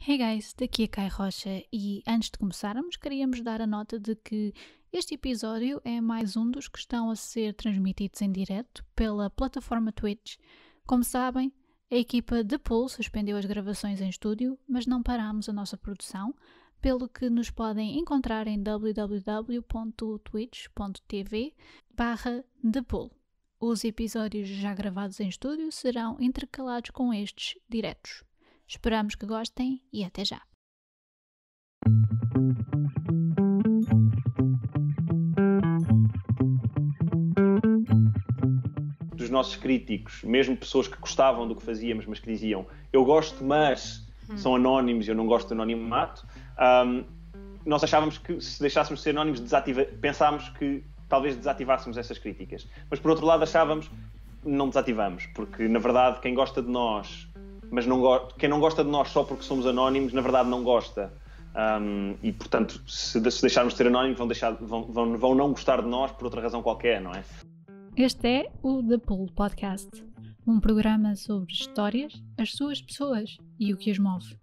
Hey guys, daqui é Kai Rocha e antes de começarmos queríamos dar a nota de que este episódio é mais um dos que estão a ser transmitidos em direto pela plataforma Twitch. Como sabem, a equipa The Pool suspendeu as gravações em estúdio, mas não parámos a nossa produção, pelo que nos podem encontrar em www.twitch.tv/ThePool. Os episódios já gravados em estúdio serão intercalados com estes diretos. Esperamos que gostem e até já. Dos nossos críticos, mesmo pessoas que gostavam do que fazíamos, mas que diziam eu gosto, mas são anónimos e eu não gosto de anonimato, nós achávamos que se deixássemos de ser anónimos, pensámos que talvez desativássemos essas críticas. Mas por outro lado achávamos não desativamos, porque na verdade quem gosta de nós, mas quem não gosta de nós só porque somos anónimos, na verdade não gosta. E portanto, se deixarmos de ser anónimos, vão não gostar de nós por outra razão qualquer, não é? Este é o The Pool Podcast, um programa sobre histórias, as suas pessoas e o que as move.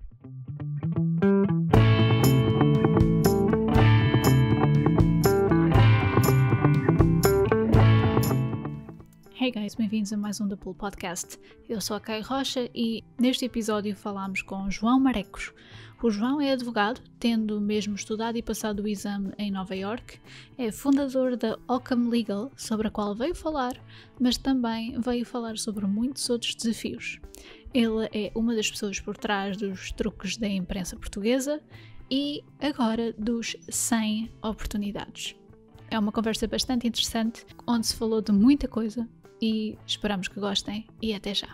Hey guys, bem-vindos a mais um The Pool Podcast. Eu sou a Kai Rocha e neste episódio falamos com João Marecos. O João é advogado, tendo mesmo estudado e passado o exame em Nova York, é fundador da Occam Legal, sobre a qual veio falar, mas também veio falar sobre muitos outros desafios. Ele é uma das pessoas por trás dos truques da imprensa portuguesa e agora dos 100 oportunidades. É uma conversa bastante interessante, onde se falou de muita coisa e esperamos que gostem e até já.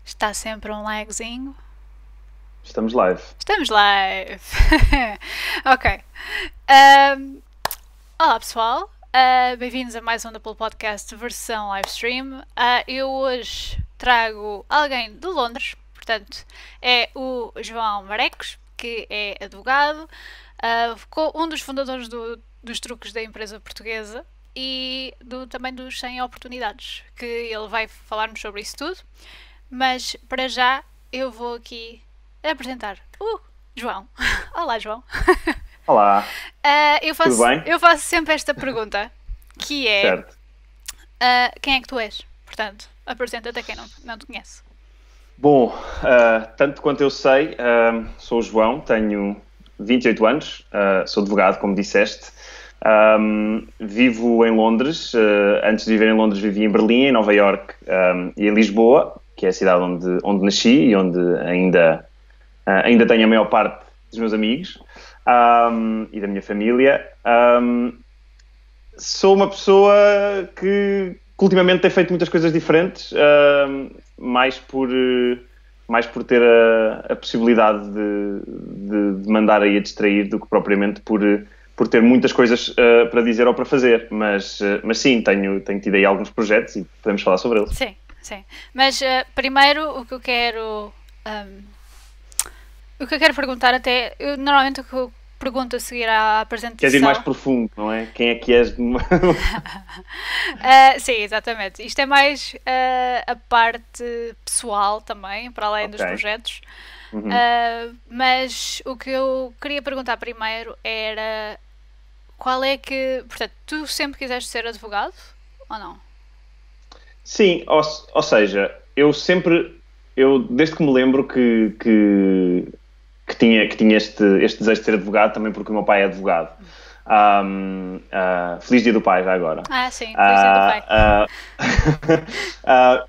Está sempre um lagzinho. Estamos live. Estamos live! Ok. Olá pessoal, bem-vindos a mais um The Pool Podcast versão livestream. Eu hoje trago alguém de Londres, portanto é o João Marecos, que é advogado, um dos fundadores dos truques da empresa portuguesa e também dos 100 oportunidades, que ele vai falar-nos sobre isso tudo. Mas, para já, eu vou aqui apresentar o João. Olá, João. Olá. Tudo bem? Eu faço sempre esta pergunta, que é... Certo. Quem é que tu és? Portanto, apresenta-te a quem não te conhece. Bom, tanto quanto eu sei, sou o João, tenho 28 anos, sou advogado, como disseste. Vivo em Londres. Antes de viver em Londres, vivi em Berlim, em Nova York e em Lisboa, que é a cidade onde nasci e onde ainda tenho a maior parte dos meus amigos e da minha família. Sou uma pessoa que ultimamente tem feito muitas coisas diferentes, mais por ter a possibilidade de me andar aí a distrair do que propriamente por ter muitas coisas para dizer ou para fazer. Mas sim, tenho tido aí alguns projetos e podemos falar sobre eles. Sim, mas primeiro o que eu quero perguntar normalmente o que eu pergunto a seguir à apresentação... Queres ir mais profundo, não é? Quem é que és? Sim, exatamente. Isto é mais a parte pessoal também, para além dos projetos. Uhum. Mas o que eu queria perguntar primeiro era qual é que... Portanto, tu sempre quiseste ser advogado ou não? Sim, ou seja, eu desde que me lembro que tinha este desejo de ser advogado, também porque o meu pai é advogado. Feliz Dia do Pai, já agora. Sim, Feliz Dia do Pai.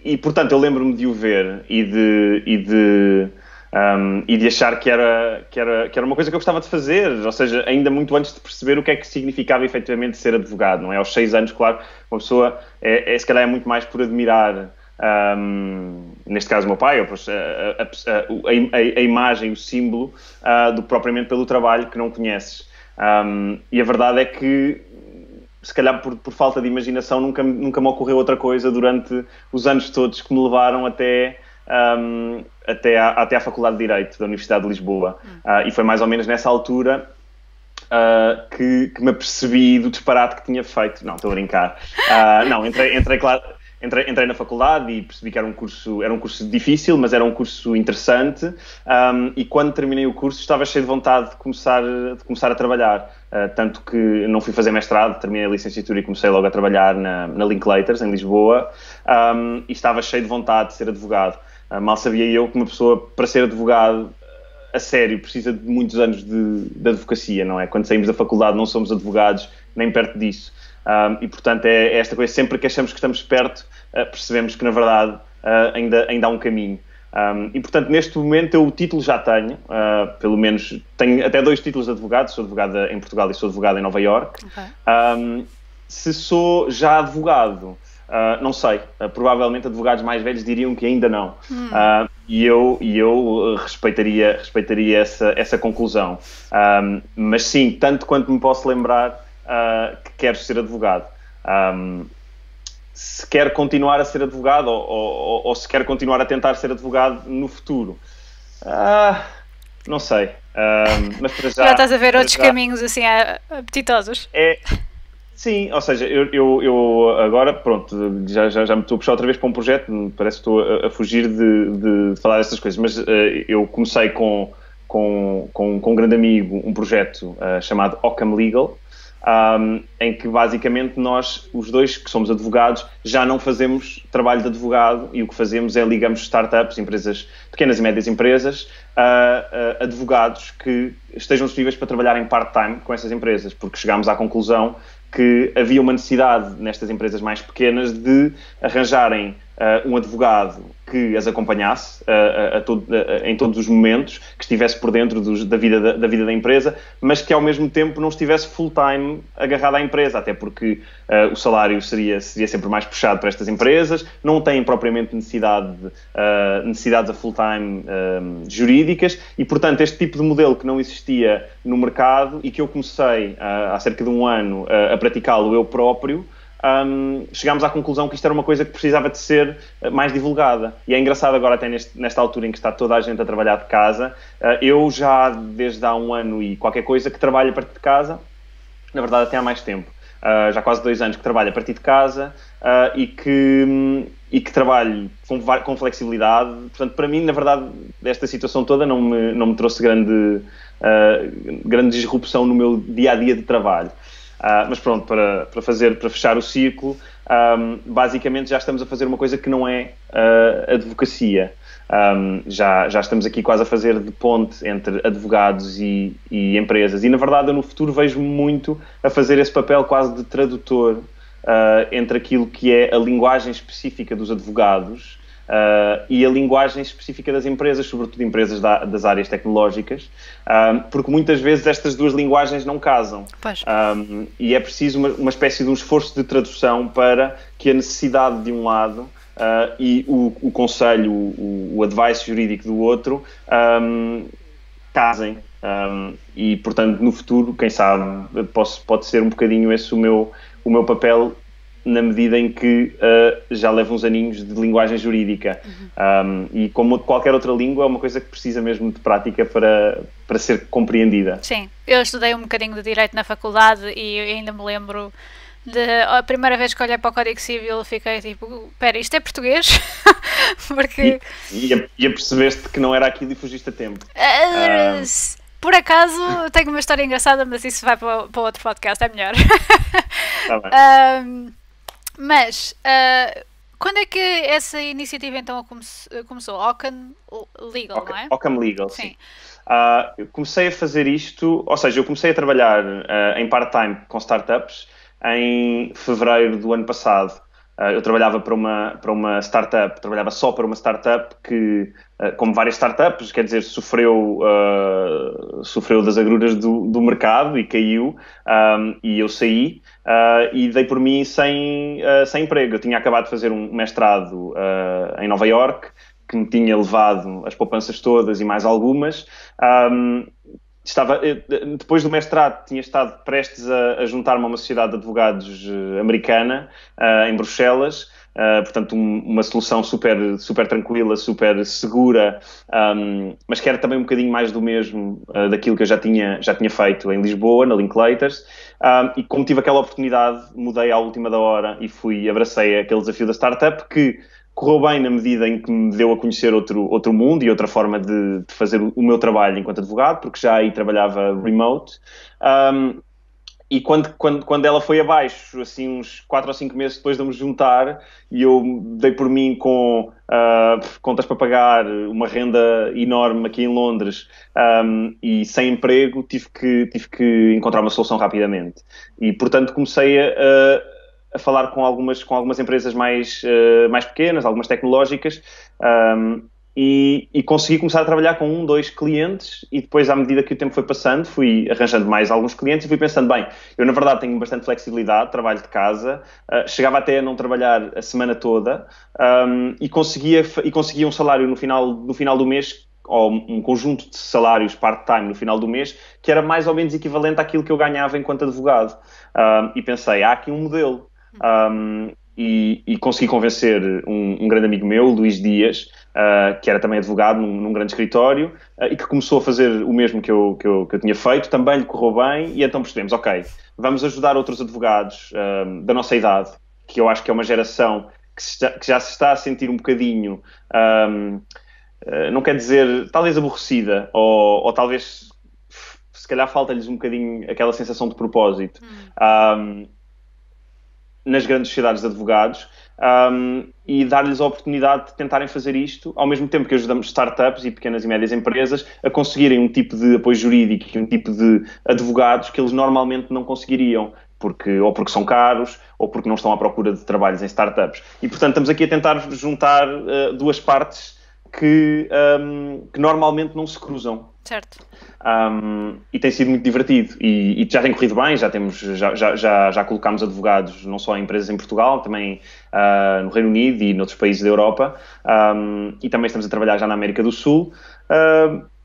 E portanto, eu lembro-me de o ver e de achar que era uma coisa que eu gostava de fazer, ou seja, ainda muito antes de perceber o que é que significava efetivamente ser advogado, não é? Aos 6 anos, claro, uma pessoa se calhar é muito mais por admirar neste caso o meu pai, a imagem, o símbolo, do que propriamente pelo trabalho que não conheces. E a verdade é que, se calhar por falta de imaginação, nunca me ocorreu outra coisa durante os anos todos que me levaram até à Faculdade de Direito da Universidade de Lisboa. E foi mais ou menos nessa altura que me apercebi do disparate que tinha feito. Não, estou a brincar. Não, entrei na faculdade e percebi que era um curso difícil, mas era um curso interessante, e quando terminei o curso estava cheio de vontade de começar a trabalhar, tanto que não fui fazer mestrado, terminei a licenciatura e comecei logo a trabalhar na Linklaters, em Lisboa, e estava cheio de vontade de ser advogado. Mal sabia eu que uma pessoa, para ser advogado a sério, precisa de muitos anos de advocacia, não é? Quando saímos da faculdade não somos advogados, nem perto disso. E, portanto, é esta coisa, sempre que achamos que estamos perto, percebemos que, na verdade, ainda há um caminho. E, portanto, neste momento o título já tenho, pelo menos tenho até 2 títulos de advogado, sou advogado em Portugal e sou advogado em Nova Iorque. Okay. Se sou já advogado, não sei, provavelmente advogados mais velhos diriam que ainda não. E eu respeitaria essa conclusão. Mas sim, tanto quanto me posso lembrar, que quero ser advogado. Se quer continuar a ser advogado ou se quer continuar a tentar ser advogado no futuro, não sei. Mas para já estás a ver outros caminhos assim apetitosos? Sim, ou seja, eu agora, pronto, já me estou a puxar outra vez para um projeto, parece que estou a fugir de falar destas coisas, mas eu comecei com um grande amigo um projeto chamado Occam Legal, em que basicamente nós, os dois que somos advogados, já não fazemos trabalho de advogado e o que fazemos é ligamos startups, empresas, pequenas e médias empresas, a advogados que estejam disponíveis para trabalhar em part-time com essas empresas, porque chegámos à conclusão que havia uma necessidade nestas empresas mais pequenas de arranjarem um advogado que as acompanhasse em todos os momentos, que estivesse por dentro da vida da empresa, mas que ao mesmo tempo não estivesse full-time agarrado à empresa, até porque o salário seria sempre mais puxado para estas empresas, não têm propriamente necessidades a full-time jurídicas, e portanto este tipo de modelo que não existia no mercado e que eu comecei há cerca de um ano a praticá-lo eu próprio, chegámos à conclusão que isto era uma coisa que precisava de ser mais divulgada. E é engraçado agora, até nesta altura em que está toda a gente a trabalhar de casa, eu já desde há um ano e qualquer coisa que trabalho a partir de casa, na verdade até há mais tempo, já há quase 2 anos que trabalho a partir de casa, e que trabalho com flexibilidade. Portanto, para mim, na verdade, esta situação toda não me trouxe grande disrupção no meu dia-a-dia de trabalho. Mas pronto, para fechar o círculo, basicamente já estamos a fazer uma coisa que não é advocacia. Já estamos aqui quase a fazer de ponte entre advogados e empresas. E, na verdade, eu no futuro vejo-me muito a fazer esse papel quase de tradutor entre aquilo que é a linguagem específica dos advogados e a linguagem específica das empresas, sobretudo empresas das áreas tecnológicas, porque muitas vezes estas duas linguagens não casam. E é preciso uma espécie de um esforço de tradução para que a necessidade de um lado e o conselho, o advice jurídico do outro casem. E, portanto, no futuro, quem sabe, pode ser um bocadinho esse o meu papel, na medida em que já leva uns aninhos de linguagem jurídica. E como qualquer outra língua, é uma coisa que precisa mesmo de prática para ser compreendida. Sim, eu estudei um bocadinho de Direito na faculdade e ainda me lembro a primeira vez que olhei para o Código Civil fiquei tipo, espera, isto é português? Porque... E percebeste que não era aquilo e fugiste a tempo. Por acaso, tenho uma história engraçada, mas isso vai para outro podcast, é melhor. Tá bem. Mas, quando é que essa iniciativa então começou? Occam Legal, não é? Occam Legal, sim. Eu comecei a fazer isto, ou seja, eu comecei a trabalhar em part-time com startups em fevereiro do ano passado. Eu trabalhava para uma startup, trabalhava só para uma startup que, como várias startups, quer dizer, sofreu das agruras do mercado e caiu, e eu saí e dei por mim sem emprego. Eu tinha acabado de fazer um mestrado em Nova Iorque, que me tinha levado as poupanças todas e mais algumas. Depois do mestrado, tinha estado prestes a juntar-me a uma sociedade de advogados americana, em Bruxelas, portanto uma solução super, super tranquila, super segura, mas que era também um bocadinho mais do mesmo daquilo que eu já tinha feito em Lisboa, na Linklaters, e como tive aquela oportunidade, mudei à última da hora e abracei aquele desafio da startup que correu bem na medida em que me deu a conhecer outro mundo e outra forma de fazer o meu trabalho enquanto advogado, porque já aí trabalhava remote. E quando ela foi abaixo, assim, uns 4 ou 5 meses depois de me juntar, e eu dei por mim com contas para pagar, uma renda enorme aqui em Londres, e sem emprego, tive que encontrar uma solução rapidamente. E, portanto, comecei a falar com algumas empresas mais pequenas, algumas tecnológicas, e consegui começar a trabalhar com 2 clientes, e depois, à medida que o tempo foi passando, fui arranjando mais alguns clientes e fui pensando, bem, eu na verdade tenho bastante flexibilidade, trabalho de casa, chegava até a não trabalhar a semana toda, e conseguia um salário no final do mês, ou um conjunto de salários part-time no final do mês, que era mais ou menos equivalente àquilo que eu ganhava enquanto advogado. E pensei, há aqui um modelo. E consegui convencer um grande amigo meu, Luís Dias, que era também advogado num grande escritório, e que começou a fazer o mesmo que eu tinha feito, também lhe correu bem, e então percebemos, ok, vamos ajudar outros advogados da nossa idade, que eu acho que é uma geração que já se está a sentir um bocadinho, não quer dizer, talvez aborrecida, ou talvez, se calhar falta-lhes um bocadinho aquela sensação de propósito. Nas grandes sociedades de advogados, e dar-lhes a oportunidade de tentarem fazer isto, ao mesmo tempo que ajudamos startups e pequenas e médias empresas a conseguirem um tipo de apoio jurídico e um tipo de advogados que eles normalmente não conseguiriam, ou porque são caros, ou porque não estão à procura de trabalhos em startups. E, portanto, estamos aqui a tentar juntar duas partes que normalmente não se cruzam. Certo. E tem sido muito divertido e já tem corrido bem, já colocámos advogados não só em empresas em Portugal, também no Reino Unido e noutros países da Europa, e também estamos a trabalhar já na América do Sul,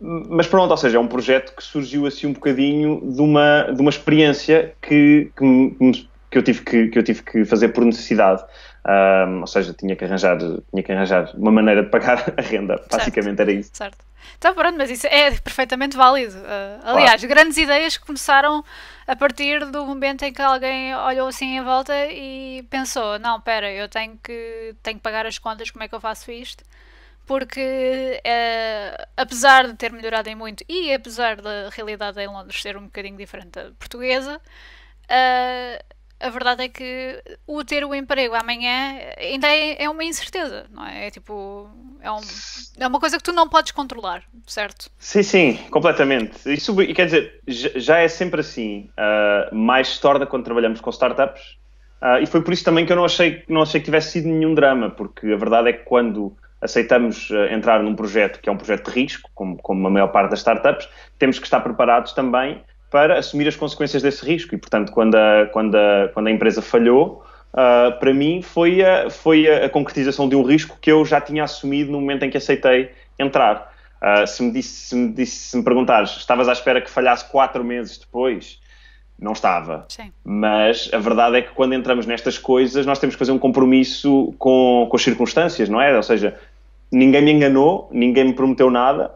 mas pronto, ou seja, é um projeto que surgiu assim um bocadinho de uma experiência que eu tive que fazer por necessidade. Ou seja, tinha que arranjar uma maneira de pagar a renda, basicamente era isso. Certo. Então pronto, mas isso é perfeitamente válido. Aliás, claro. Grandes ideias que começaram a partir do momento em que alguém olhou assim em volta e pensou, não, espera, eu tenho que pagar as contas, como é que eu faço isto? Porque apesar de ter melhorado em muito e apesar da realidade em Londres ser um bocadinho diferente da portuguesa, a verdade é que ter o emprego amanhã ainda é uma incerteza, não é? É tipo, é uma coisa que tu não podes controlar, certo? Sim, completamente. Isso, quer dizer, já é sempre assim. Mais se torna quando trabalhamos com startups. E foi por isso também que eu não achei que tivesse sido nenhum drama, porque a verdade é que quando aceitamos entrar num projeto que é um projeto de risco, como a maior parte das startups, temos que estar preparados também para assumir as consequências desse risco. E, portanto, quando a empresa falhou, para mim foi a concretização de um risco que eu já tinha assumido no momento em que aceitei entrar. Se me perguntares, estavas à espera que falhasse 4 meses depois? Não estava. Sim. Mas a verdade é que quando entramos nestas coisas, nós temos que fazer um compromisso com as circunstâncias, não é? Ou seja, ninguém me enganou, ninguém me prometeu nada,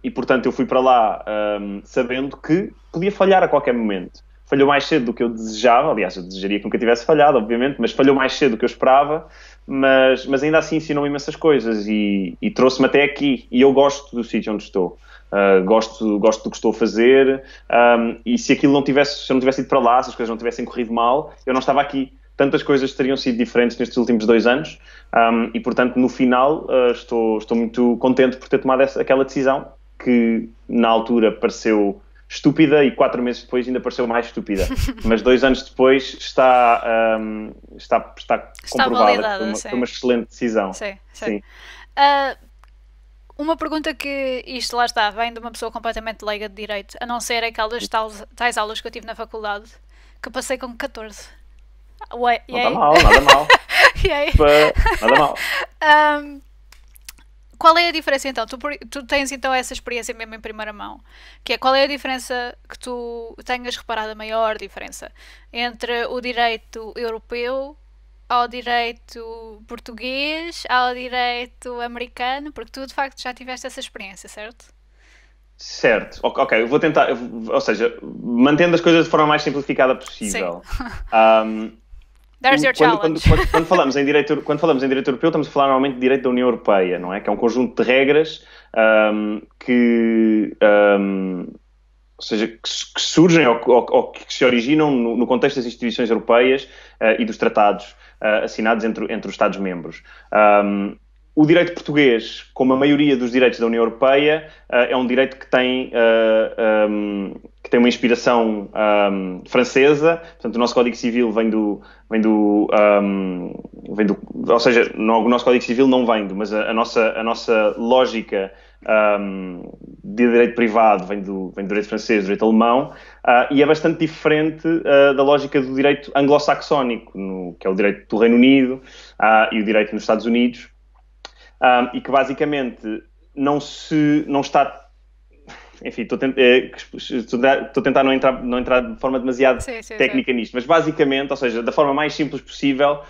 e portanto eu fui para lá sabendo que podia falhar a qualquer momento. Falhou mais cedo do que eu desejava, aliás, eu desejaria que nunca tivesse falhado, obviamente, mas falhou mais cedo do que eu esperava, mas ainda assim ensinou imensas coisas e trouxe-me até aqui, e eu gosto do sítio onde estou. Gosto do que estou a fazer, e se eu não tivesse ido para lá, se as coisas não tivessem corrido mal, eu não estava aqui. Tantas coisas teriam sido diferentes nestes últimos 2 anos, e portanto no final estou muito contente por ter tomado aquela decisão que na altura pareceu estúpida e 4 meses depois ainda pareceu mais estúpida. Mas 2 anos depois está comprovada que foi uma excelente decisão. Sim. Uma pergunta que isto lá está, vem de uma pessoa completamente leiga de direito, a não ser aquelas tais aulas que eu tive na faculdade, que passei com 14. Ué, não está mal, nada mal. Nada mal. Qual é a diferença então? Tu tens então essa experiência mesmo em primeira mão, que é qual é a diferença que tu tenhas reparado, a maior diferença entre o direito europeu ao direito português, ao direito americano, porque tu de facto já tiveste essa experiência, certo? Certo, ok, eu vou tentar, ou seja, mantendo as coisas de forma mais simplificada possível. There's your challenge. Quando falamos em direito europeu, estamos a falar normalmente de direito da União Europeia, não é? Que é um conjunto de regras que surgem ou que se originam no contexto das instituições europeias e dos tratados assinados entre os Estados-membros. O direito português, como a maioria dos direitos da União Europeia, é um direito que tem uma inspiração francesa. Portanto, o nosso Código Civil ou seja, o nosso Código Civil não vem mas a nossa lógica de direito privado vem do direito francês, do direito alemão, e é bastante diferente da lógica do direito anglo-saxónico, que é o direito do Reino Unido e o direito nos Estados Unidos. E que basicamente não está... Enfim, estou a tentar não entrar de forma demasiado técnica nisto, mas basicamente, ou seja, da forma mais simples possível,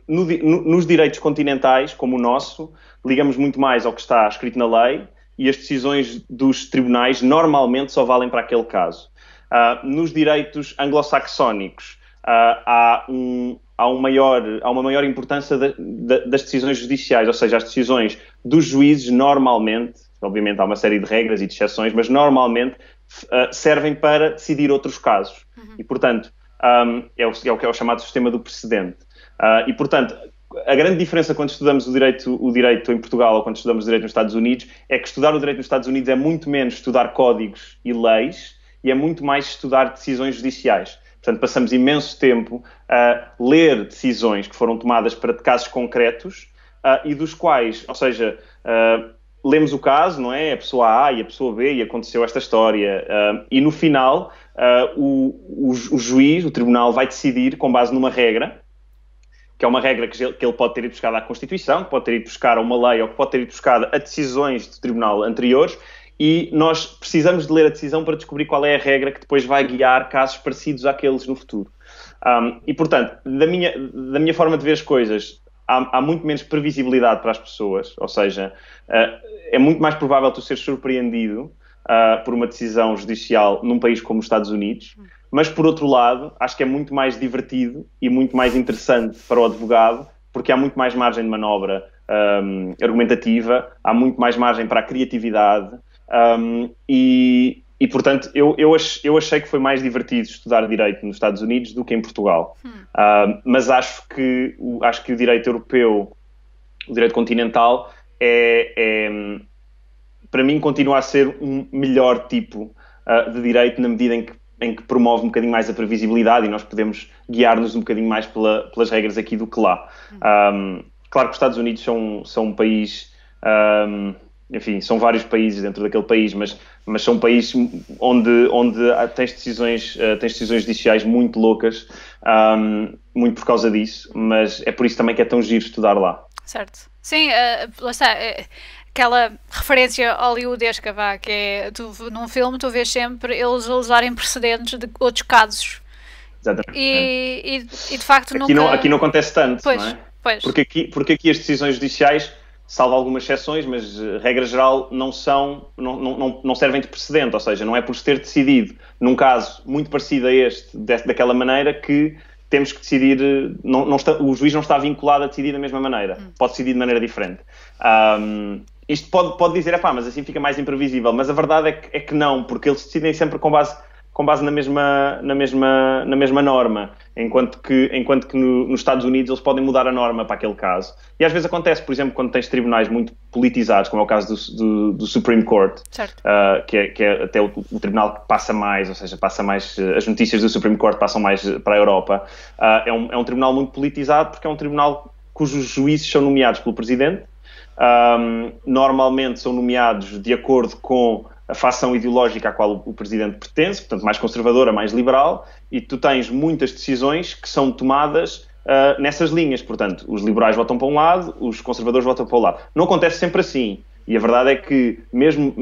nos direitos continentais, como o nosso, ligamos muito mais ao que está escrito na lei e as decisões dos tribunais normalmente só valem para aquele caso. Nos direitos anglo-saxónicos, há uma maior importância das decisões judiciais, ou seja, as decisões dos juízes normalmente, obviamente há uma série de regras e de exceções, mas normalmente servem para decidir outros casos. E, portanto, é o que é o chamado sistema do precedente. E, portanto, a grande diferença quando estudamos o direito em Portugal ou quando estudamos o direito nos Estados Unidos é que estudar o direito nos Estados Unidos é muito menos estudar códigos e leis e é muito mais estudar decisões judiciais. Portanto, passamos imenso tempo a ler decisões que foram tomadas para casos concretos e dos quais, ou seja, lemos o caso, não é? A pessoa A e a pessoa B e aconteceu esta história. E no final, o juiz, o tribunal, vai decidir com base numa regra, que é uma regra que ele pode ter ido buscar à Constituição, que pode ter ido buscar a uma lei ou que pode ter ido buscar a decisões do tribunal anteriores. E nós precisamos de ler a decisão para descobrir qual é a regra que depois vai guiar casos parecidos àqueles no futuro. E, portanto, da minha forma de ver as coisas, há muito menos previsibilidade para as pessoas, ou seja, é muito mais provável tu seres surpreendido por uma decisão judicial num país como os Estados Unidos, mas, por outro lado, acho que é muito mais divertido e muito mais interessante para o advogado, porque há muito mais margem de manobra argumentativa, há muito mais margem para a criatividade, e portanto, eu achei que foi mais divertido estudar direito nos Estados Unidos do que em Portugal. Mas acho que o direito europeu, o direito continental, para mim, continua a ser um melhor tipo de direito na medida em que promove um bocadinho mais a previsibilidade e nós podemos guiar-nos um bocadinho mais pelas regras aqui do que lá. Claro que os Estados Unidos são um país... enfim, são vários países dentro daquele país, mas são um país onde tens decisões judiciais muito loucas, muito por causa disso, mas é por isso também que é tão giro estudar lá. Certo. Sim, lá está, aquela referência hollywoodesca, que é, num filme tu vês sempre eles a usarem precedentes de outros casos. Exatamente. E de facto aqui não acontece tanto, pois, não é? Pois. Porque aqui as decisões judiciais, salvo algumas exceções, mas regra geral não servem de precedente, ou seja, não é por se ter decidido num caso muito parecido a daquela maneira que temos que decidir, o juiz não está vinculado a decidir da mesma maneira, pode decidir de maneira diferente. Isto pode dizer, mas assim fica mais imprevisível, mas a verdade é que não, porque eles decidem sempre com base com base na mesma norma, enquanto que nos Estados Unidos eles podem mudar a norma para aquele caso. E às vezes acontece, por exemplo, quando tens tribunais muito politizados, como é o caso do Supreme Court, que é até o tribunal que passa mais, ou seja, passa mais, as notícias do Supreme Court passam mais para a Europa. É um tribunal muito politizado porque é um tribunal cujos juízes são nomeados pelo presidente. Normalmente são nomeados de acordo com a facção ideológica à qual o presidente pertence, portanto mais conservadora, mais liberal, e tu tens muitas decisões que são tomadas nessas linhas. Portanto, os liberais votam para um lado, os conservadores votam para o lado. Não acontece sempre assim, e a verdade é que mesmo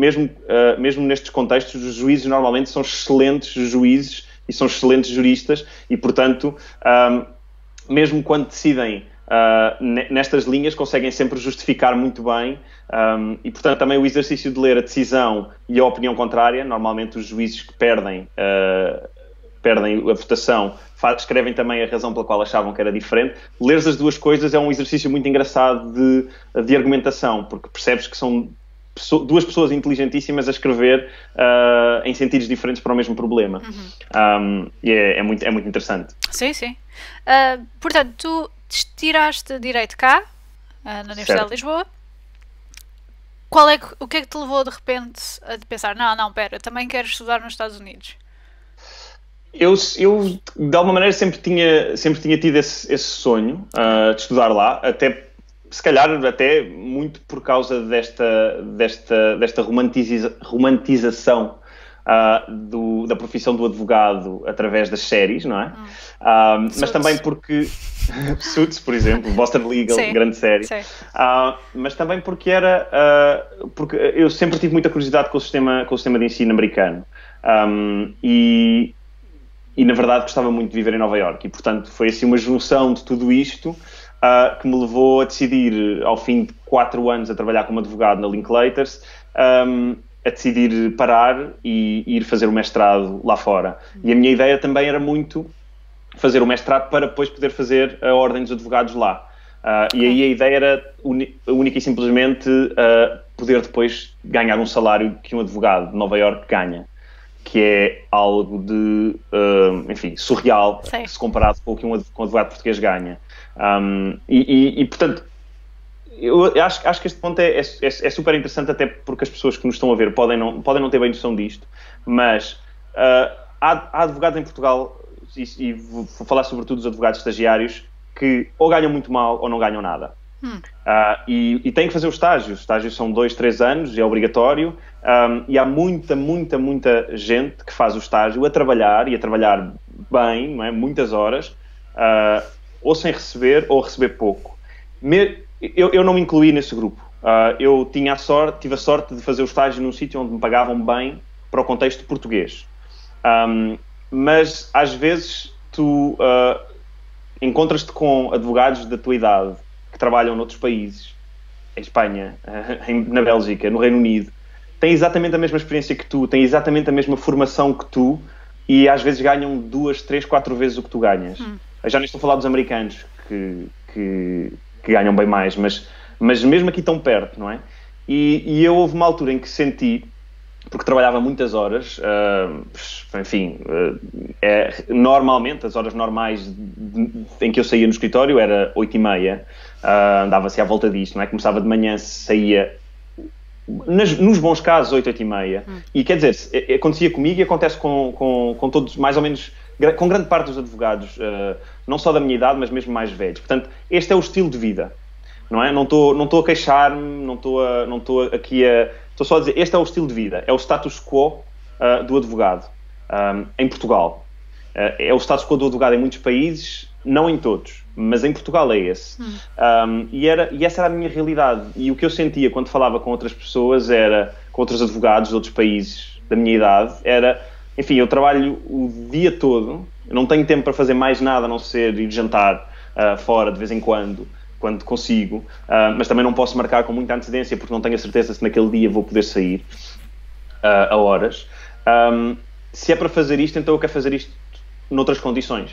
nestes contextos os juízes normalmente são excelentes juízes e são excelentes juristas, e portanto mesmo quando decidem nestas linhas conseguem sempre justificar muito bem, e portanto também o exercício de ler a decisão e a opinião contrária, normalmente os juízes que perdem a votação escrevem também a razão pela qual achavam que era diferente. Ler as duas coisas é um exercício muito engraçado de argumentação, porque percebes que são duas pessoas inteligentíssimas a escrever em sentidos diferentes para o mesmo problema. E é muito interessante. Sim. Portanto, tu tiraste Direito cá, na Universidade de Lisboa. O que é que te levou de repente a pensar, não, pera, eu também quero estudar nos Estados Unidos? Eu de alguma maneira sempre tinha tido esse sonho de estudar lá, se calhar até muito por causa desta romantização da profissão do advogado através das séries, não é? Mas também porque Suits, por exemplo, Boston Legal, grande série. Mas também porque porque eu sempre tive muita curiosidade com o sistema de ensino americano, e na verdade gostava muito de viver em Nova Iorque, e portanto foi assim uma junção de tudo isto que me levou a decidir, ao fim de 4 anos a trabalhar como advogado na Linklaters, a decidir parar e ir fazer o mestrado lá fora. E a minha ideia também era muito fazer o mestrado para depois poder fazer a Ordem dos Advogados lá. E aí a ideia era única e simplesmente poder depois ganhar um salário que um advogado de Nova Iorque ganha, que é algo de, surreal, se comparado com o que um advogado português ganha. E portanto, eu acho que este ponto é super interessante, até porque as pessoas que nos estão a ver podem não ter bem noção disto, mas há advogados em Portugal, e vou falar sobretudo dos advogados estagiários, que ou ganham muito mal ou não ganham nada. E têm que fazer os estágios. Os estágios são 2-3 anos, é obrigatório, e há muita gente que faz o estágio a trabalhar, e a trabalhar bem, não é? Muitas horas, ou sem receber, ou a receber pouco. Eu não me incluí nesse grupo. Eu tive a sorte de fazer o estágio num sítio onde me pagavam bem para o contexto português. Mas às vezes tu encontras-te com advogados da tua idade que trabalham noutros países, em Espanha, na Bélgica, no Reino Unido, têm exatamente a mesma experiência que tu, têm exatamente a mesma formação que tu, e às vezes ganham 2, 3, 4 vezes o que tu ganhas. Eu já nem estou a falar dos americanos, que ganham bem mais, mas mesmo aqui tão perto, não é? E eu houve uma altura em que senti, porque trabalhava muitas horas, normalmente, as horas normais em que eu saía no escritório era 8h30, andava-se à volta disto, não é? Começava de manhã, saía, nos bons casos, 8h30, e quer dizer, acontecia comigo e acontece com todos, mais ou menos, com grande parte dos advogados, não só da minha idade, mas mesmo mais velhos. Portanto, este é o estilo de vida, não é? Não estou a queixar-me, não estou aqui a... Estou só a dizer, este é o estilo de vida, é o status quo do advogado em Portugal. É o status quo do advogado em muitos países, não em todos, mas em Portugal é esse. E essa era a minha realidade. E o que eu sentia quando falava com outras pessoas, com outros advogados de outros países da minha idade, era, enfim, eu trabalho o dia todo, eu não tenho tempo para fazer mais nada a não ser ir jantar fora de vez em quando consigo, mas também não posso marcar com muita antecedência porque não tenho a certeza se naquele dia vou poder sair a horas. Se é para fazer isto, então eu quero fazer isto noutras condições.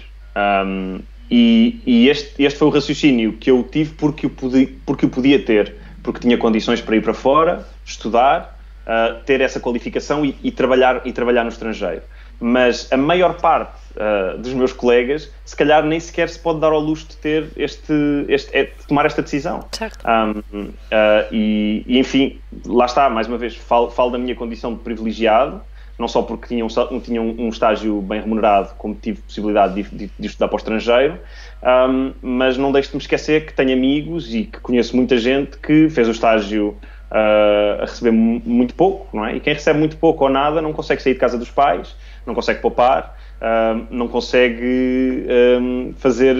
E este foi o raciocínio que eu tive porque o podia ter, porque tinha condições para ir para fora, estudar, ter essa qualificação e trabalhar no estrangeiro. mas a maior parte dos meus colegas, se calhar nem sequer se pode dar ao luxo de ter de tomar esta decisão. Certo. E enfim, lá está, mais uma vez, falo da minha condição de privilegiado, não só porque tinha um estágio bem remunerado, como tive possibilidade de estudar para o estrangeiro, mas não deixo de me esquecer que tenho amigos e que conheço muita gente que fez o estágio a receber muito pouco, não é? E quem recebe muito pouco ou nada não consegue sair de casa dos pais, não consegue poupar, não consegue fazer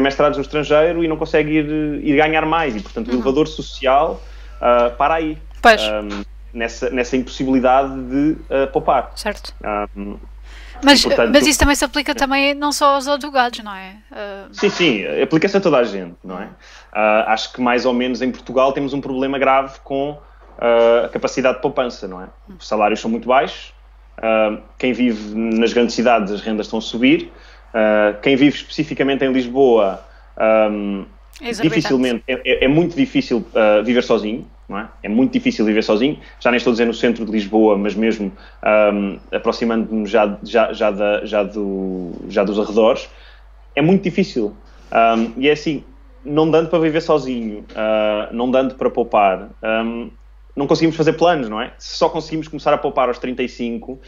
mestrados no estrangeiro e não consegue ir ganhar mais. E, portanto, o elevador social para aí. Pois. Nessa impossibilidade de poupar. Certo. Mas isso também se aplica também não só aos advogados, não é? Sim, aplica-se a toda a gente, não é? Acho que mais ou menos em Portugal temos um problema grave com a capacidade de poupança, não é? Os salários são muito baixos, quem vive nas grandes cidades as rendas estão a subir, quem vive especificamente em Lisboa dificilmente, é muito difícil viver sozinho, não é? É muito difícil viver sozinho, já nem estou a dizer no centro de Lisboa, mas mesmo aproximando-me já dos arredores, é muito difícil. E é assim, não dando para viver sozinho, não dando para poupar, não conseguimos fazer planos, não é? Se só conseguimos começar a poupar aos 35,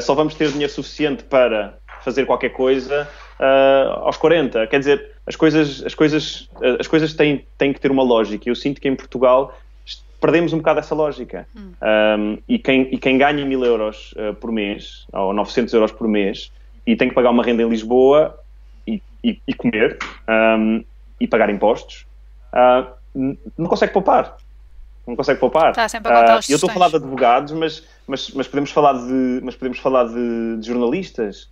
só vamos ter dinheiro suficiente para fazer qualquer coisa aos 40. Quer dizer, as coisas têm que ter uma lógica. Eu sinto que em Portugal perdemos um bocado essa lógica. E quem ganha 1.000 euros por mês, ou 900 euros por mês, e tem que pagar uma renda em Lisboa e comer, e pagar impostos, não consegue poupar. Não consegue poupar. Está sempre a contar os eu estou a falar de advogados, mas podemos falar de jornalistas.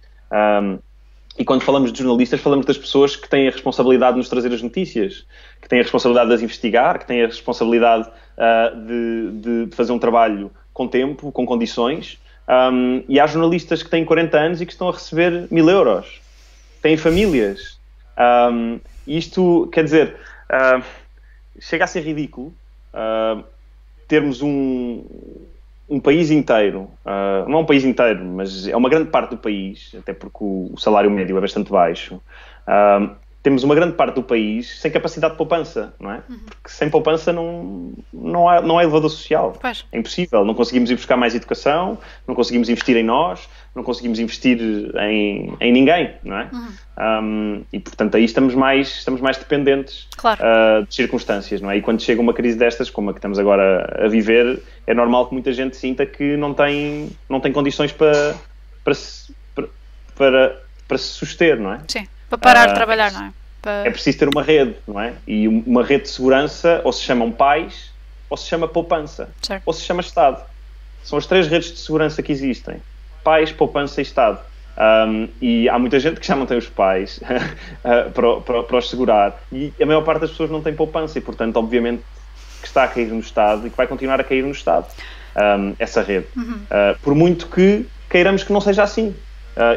E quando falamos de jornalistas, falamos das pessoas que têm a responsabilidade de nos trazer as notícias, que têm a responsabilidade de as investigar, que têm a responsabilidade de fazer um trabalho com tempo, com condições. E há jornalistas que têm 40 anos e que estão a receber 1.000 euros. Têm famílias. Isto, quer dizer, chega a ser ridículo termos um país inteiro, não é um país inteiro, mas é uma grande parte do país, até porque o salário médio é bastante baixo, temos uma grande parte do país sem capacidade de poupança, não é? Porque sem poupança não há elevador social. Pois. É impossível, não conseguimos ir buscar mais educação, não conseguimos investir em nós, não conseguimos investir em ninguém, não é? E portanto aí estamos mais dependentes, claro, de circunstâncias, não é? E quando chega uma crise destas, como a que estamos agora a viver, é normal que muita gente sinta que não tem condições para se suster, não é? Sim, para parar de trabalhar, não é? É preciso ter uma rede, não é? E uma rede de segurança ou se chamam pais, ou se chama poupança, certo, ou se chama Estado. São as três redes de segurança que existem: pais, poupança e Estado. E há muita gente que já não tem os pais para os segurar, e a maior parte das pessoas não tem poupança e, portanto, obviamente que está a cair no Estado e que vai continuar a cair no Estado, essa rede. Por muito que queiramos que não seja assim.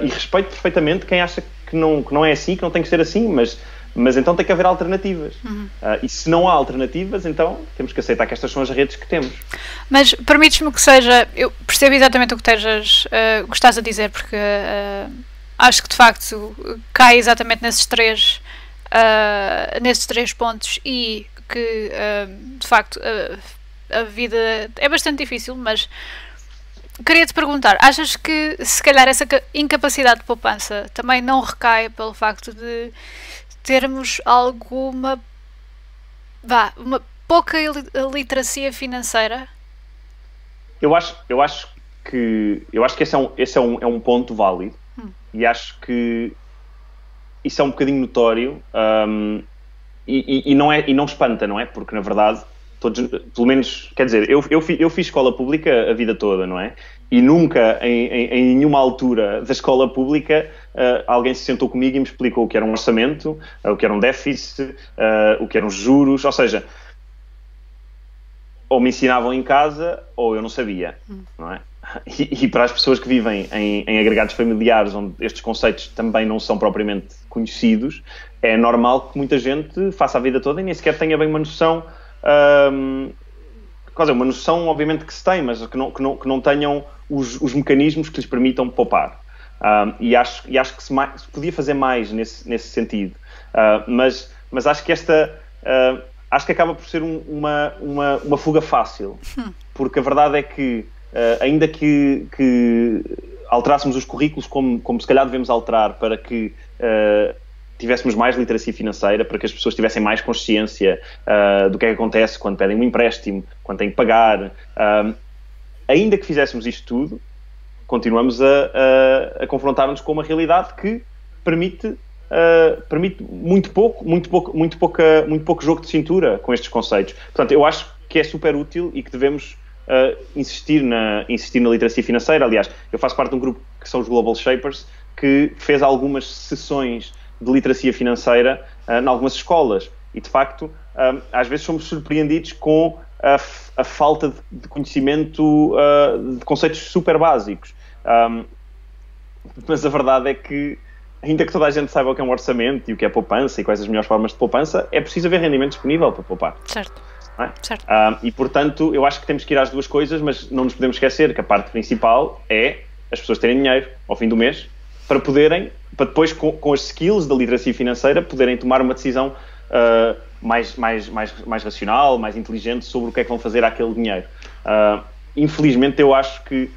E respeito perfeitamente quem acha que não é assim, que não tem que ser assim, mas então tem que haver alternativas. E se não há alternativas, então temos que aceitar que estas são as redes que temos. Mas permites-me que seja... Eu percebo exatamente o que estás a dizer, porque acho que de facto cai exatamente nesses três pontos e que de facto a vida é bastante difícil, mas... Queria-te perguntar, achas que se calhar essa incapacidade de poupança também não recai pelo facto de termos uma pouca literacia financeira? Eu acho que esse é um ponto válido, e acho que isso é um bocadinho notório, e não espanta, não é? Porque na verdade todos, pelo menos, quer dizer, eu fiz escola pública a vida toda, não é? E nunca, em nenhuma altura da escola pública, alguém se sentou comigo e me explicou o que era um orçamento, o que era um déficit, o que eram juros, ou seja, ou me ensinavam em casa ou eu não sabia, não é? E para as pessoas que vivem em agregados familiares onde estes conceitos também não são propriamente conhecidos, é normal que muita gente faça a vida toda e nem sequer tenha bem uma noção, uma noção obviamente que se tem, mas que não tenham os mecanismos que lhes permitam poupar. E acho que se podia fazer mais nesse sentido. Mas acho que acho que acaba por ser uma fuga fácil, porque a verdade é que, ainda que alterássemos os currículos como se calhar devemos alterar para que tivéssemos mais literacia financeira, para que as pessoas tivessem mais consciência do que é que acontece quando pedem um empréstimo, quando têm que pagar, ainda que fizéssemos isto tudo, continuamos a confrontar-nos com uma realidade que permite muito pouco jogo de cintura com estes conceitos. Portanto, eu acho que é super útil e que devemos insistir na literacia financeira. Aliás, eu faço parte de um grupo que são os Global Shapers, que fez algumas sessões de literacia financeira em algumas escolas. E, de facto, às vezes somos surpreendidos com a falta de conhecimento de conceitos super básicos. Mas a verdade é que, ainda que toda a gente saiba o que é um orçamento e o que é poupança e quais as melhores formas de poupança, é preciso haver rendimento disponível para poupar. Certo. Não é? Certo. E, portanto, eu acho que temos que ir às duas coisas, mas não nos podemos esquecer que a parte principal é as pessoas terem dinheiro ao fim do mês para depois, com as skills da literacia financeira, poderem tomar uma decisão mais racional, mais inteligente sobre o que é que vão fazer àquele dinheiro. Infelizmente, eu acho que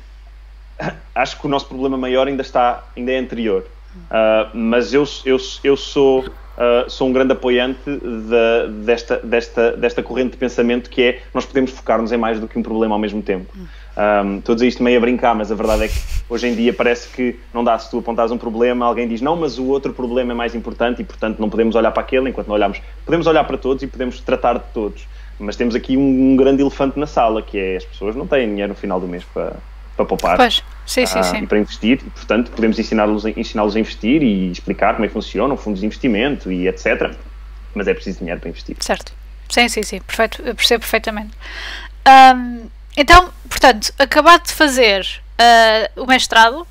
o nosso problema maior ainda é anterior. Mas eu sou um grande apoiante desta corrente de pensamento, que é: nós podemos focar-nos em mais do que um problema ao mesmo tempo. Estou a dizer isto meio a brincar, mas a verdade é que hoje em dia parece que não dá, se tu apontares um problema, alguém diz não, mas o outro problema é mais importante e, portanto, não podemos olhar para aquele enquanto não olhamos. Podemos olhar para todos e podemos tratar de todos, mas temos aqui um grande elefante na sala, que é: as pessoas não têm dinheiro no final do mês para poupar. Pois. Sim. E para investir, e, portanto, podemos ensiná-los a investir e explicar como é que funcionam fundos de investimento e etc. Mas é preciso dinheiro para investir. Certo. Sim. Perfeito. Eu percebo perfeitamente. Então, portanto, acabaste de fazer o mestrado,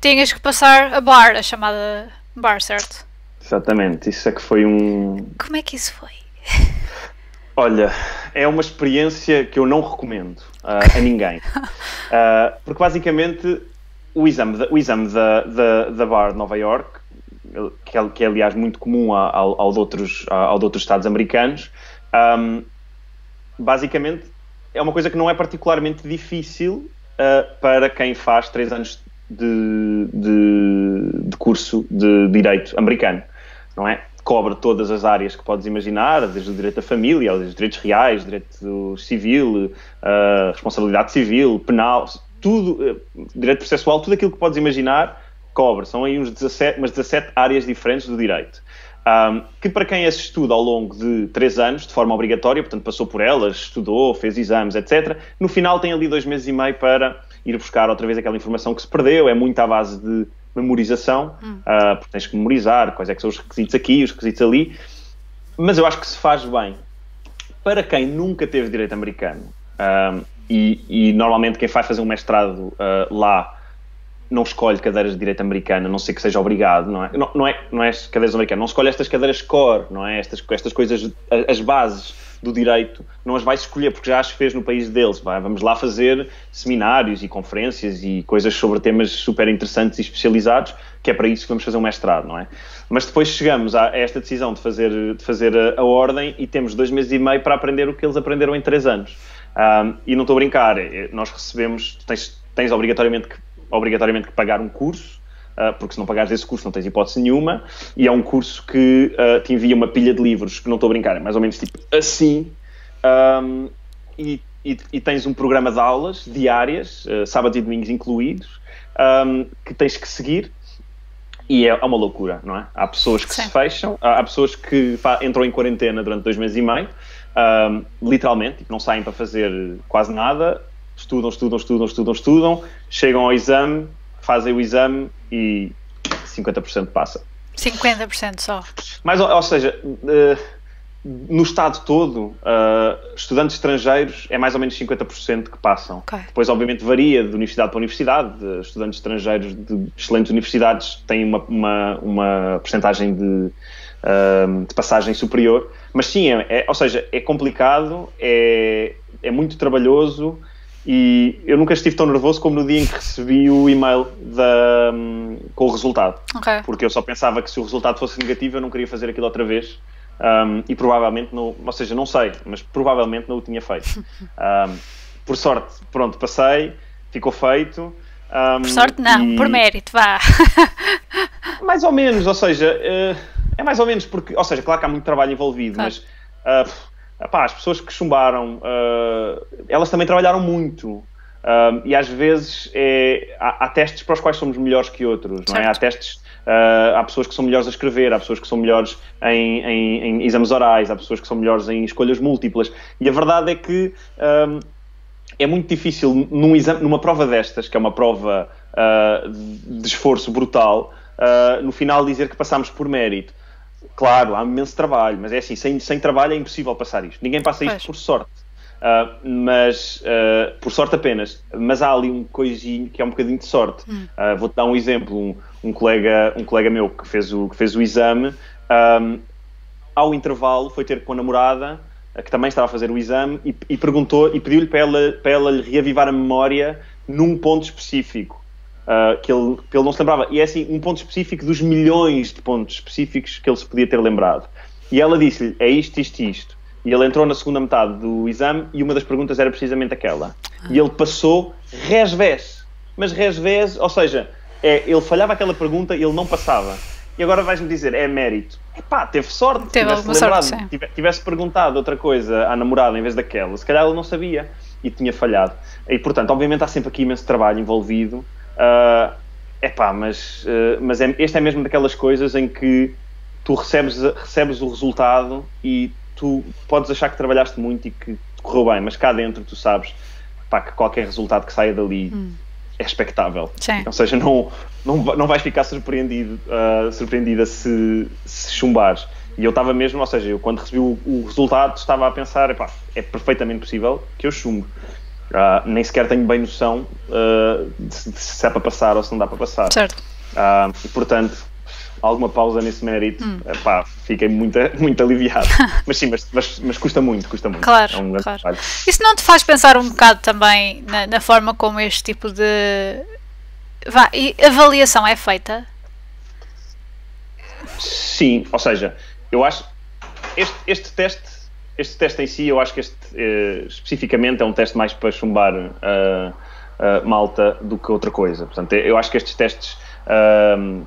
tinhas que passar a chamada BAR, certo? Exatamente. Isso é que foi um... Como é que isso foi? Olha, é uma experiência que eu não recomendo a ninguém. Porque, basicamente, o exame da BAR de Nova Iorque, que é, aliás, muito comum ao de outros Estados americanos, basicamente é uma coisa que não é particularmente difícil para quem faz 3 anos de curso de Direito americano, não é? Cobre todas as áreas que podes imaginar, desde o direito da família, aos direitos reais, direito civil, responsabilidade civil, penal, tudo, direito processual, tudo aquilo que podes imaginar, cobre. São aí umas 17 áreas diferentes do direito. Que para quem as estuda ao longo de 3 anos, de forma obrigatória, portanto passou por elas, estudou, fez exames, etc., no final tem ali 2 meses e meio para ir buscar outra vez aquela informação que se perdeu. É muito à base de memorização, porque tens que memorizar quais é que são os requisitos aqui, os requisitos ali, mas eu acho que se faz bem. Para quem nunca teve direito americano, e normalmente quem vai fazer um mestrado lá não escolhe cadeiras de direito americano, a não ser que seja obrigado, não é cadeiras americanas, não escolhe estas cadeiras core, não é? Estas coisas, as bases do direito, não as vai escolher porque já as fez no país deles. Vamos lá fazer seminários e conferências e coisas sobre temas super interessantes e especializados, que é para isso que vamos fazer um mestrado, não é? Mas depois chegamos a esta decisão de fazer a ordem e temos 2 meses e meio para aprender o que eles aprenderam em 3 anos. E não estou a brincar, nós recebemos, tens obrigatoriamente que pagar um curso, porque se não pagares esse curso não tens hipótese nenhuma, e é um curso que te envia uma pilha de livros, que não estou a brincar, é mais ou menos tipo assim, e tens um programa de aulas diárias, sábados e domingos incluídos, que tens que seguir, e é uma loucura, não é? Há pessoas que se fecham, há pessoas que entram em quarentena durante 2 meses e meio, literalmente, que não saem para fazer quase nada, estudam, chegam ao exame, fazem o exame e 50% passa. 50% só. Mas, ou seja, no estado todo, estudantes estrangeiros é mais ou menos 50% que passam. Okay. Depois, obviamente, varia de universidade para universidade. Estudantes estrangeiros de excelentes universidades têm uma percentagem de passagem superior. Mas sim, ou seja, é complicado, é muito trabalhoso E eu nunca estive tão nervoso como no dia em que recebi o e-mail com o resultado. Okay. Porque eu só pensava que se o resultado fosse negativo eu não queria fazer aquilo outra vez. E provavelmente, ou seja, não sei, mas provavelmente não o tinha feito. Por sorte, pronto, passei, ficou feito. Por sorte não, por mérito, vá. Mais ou menos, ou seja, é mais ou menos porque, ou seja, claro que há muito trabalho envolvido, claro. Mas as pessoas que chumbaram, elas também trabalharam muito. E às vezes há testes para os quais somos melhores que outros, não é? Há testes, há pessoas que são melhores a escrever, há pessoas que são melhores em exames orais, há pessoas que são melhores em escolhas múltiplas. E a verdade é que é muito difícil numa prova destas, que é uma prova de esforço brutal, no final dizer que passámos por mérito. Claro, há imenso trabalho, mas é assim, sem trabalho é impossível passar isto. Ninguém passa isto por sorte. Mas por sorte apenas, mas há ali um coisinho que é um bocadinho de sorte. Vou-te dar um exemplo. Um colega meu que fez o exame, ao intervalo foi ter com a namorada, que também estava a fazer o exame, e perguntou, e pediu-lhe para ela lhe reavivar a memória num ponto específico, que ele não se lembrava. E é assim, um ponto específico dos milhões de pontos específicos que ele se podia ter lembrado. E ela disse-lhe, é isto, isto, isto. E ele entrou na segunda metade do exame e uma das perguntas era precisamente aquela. E ele passou resvés. Mas resvés, ou seja, ele falhava aquela pergunta e ele não passava. E agora vais-me dizer, é mérito. Epá, teve sorte. Teve alguma sorte, sim. Tivesse perguntado outra coisa à namorada em vez daquela, se calhar ele não sabia e tinha falhado. E, portanto, obviamente há sempre aqui imenso trabalho envolvido. Mas este é mesmo daquelas coisas em que tu recebes o resultado e tu podes achar que trabalhaste muito e que correu bem, mas cá dentro tu sabes que qualquer resultado que saia dali é expectável. Sim. Ou seja, não vais ficar surpreendida se chumbares. E eu estava mesmo, ou seja, eu quando recebi o resultado estava a pensar, é perfeitamente possível que eu chumbe. Nem sequer tenho bem noção se é para passar ou se não dá para passar. Certo. E portanto, alguma pausa nesse mérito, fiquei muito aliviado. Mas sim, mas custa muito. Claro, é um grande claro. trabalho. Isso não te faz pensar um bocado também na forma como este tipo de avaliação é feita? Sim, ou seja, eu acho este teste em si, eu acho que especificamente é um teste mais para chumbar malta do que outra coisa. Portanto, eu acho que estes testes,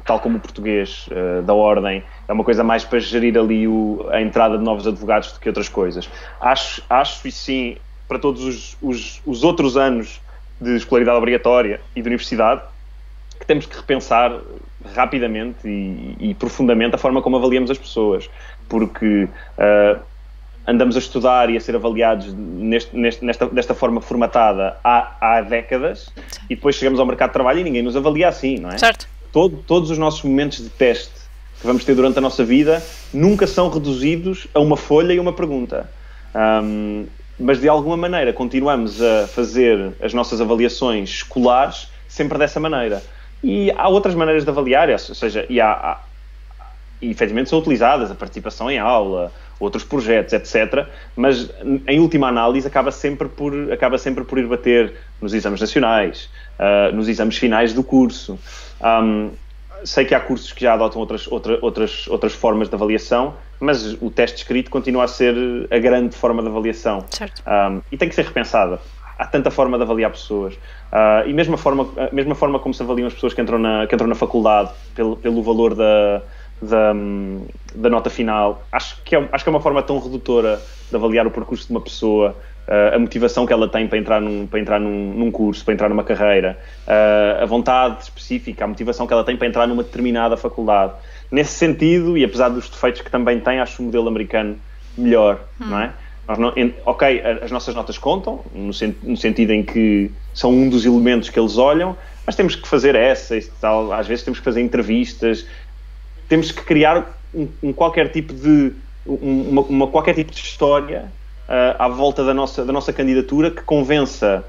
tal como o português da ordem, é uma coisa mais para gerir ali a entrada de novos advogados do que outras coisas. Acho e sim, para todos os outros anos de escolaridade obrigatória e de universidade, que temos que repensar rapidamente e profundamente a forma como avaliamos as pessoas, porque andamos a estudar e a ser avaliados desta forma formatada há décadas, e depois chegamos ao mercado de trabalho e ninguém nos avalia assim, não é? Certo. Todos os nossos momentos de teste que vamos ter durante a nossa vida nunca são reduzidos a uma folha e uma pergunta. Mas de alguma maneira continuamos a fazer as nossas avaliações escolares sempre dessa maneira. E há outras maneiras de avaliar, ou seja, e efetivamente são utilizadas a participação em aula, outros projetos, etc. Mas, em última análise, acaba sempre por ir bater nos exames nacionais, nos exames finais do curso. Sei que há cursos que já adotam outras formas de avaliação, mas o teste escrito continua a ser a grande forma de avaliação. Certo. E tem que ser repensada. Há tanta forma de avaliar pessoas. E mesma forma como se avaliam as pessoas que entram na faculdade, pelo valor da nota final. Acho que é uma forma tão redutora de avaliar o percurso de uma pessoa, a motivação que ela tem para entrar num curso, para entrar numa carreira, a vontade específica, a motivação que ela tem para entrar numa determinada faculdade. Nesse sentido, e apesar dos defeitos que também tem, acho o modelo americano melhor, não é? As nossas notas contam, no sentido em que são um dos elementos que eles olham, mas temos que fazer essays e tal, às vezes temos que fazer entrevistas, temos que criar qualquer tipo de história à volta da nossa candidatura que convença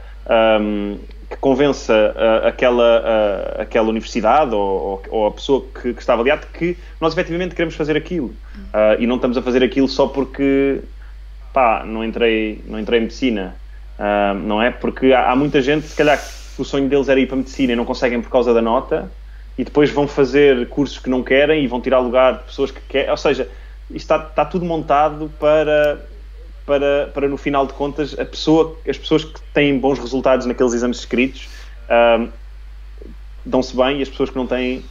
aquela universidade ou a pessoa que está avaliada que nós efetivamente queremos fazer aquilo, e não estamos a fazer aquilo só porque não entrei em medicina, não é? Porque há muita gente, se calhar, que o sonho deles era ir para a medicina e não conseguem por causa da nota, e depois vão fazer cursos que não querem e vão tirar lugar de pessoas que querem. Ou seja, isto está tudo montado para no final de contas, as pessoas que têm bons resultados naqueles exames escritos dão-se bem, e as pessoas que não têm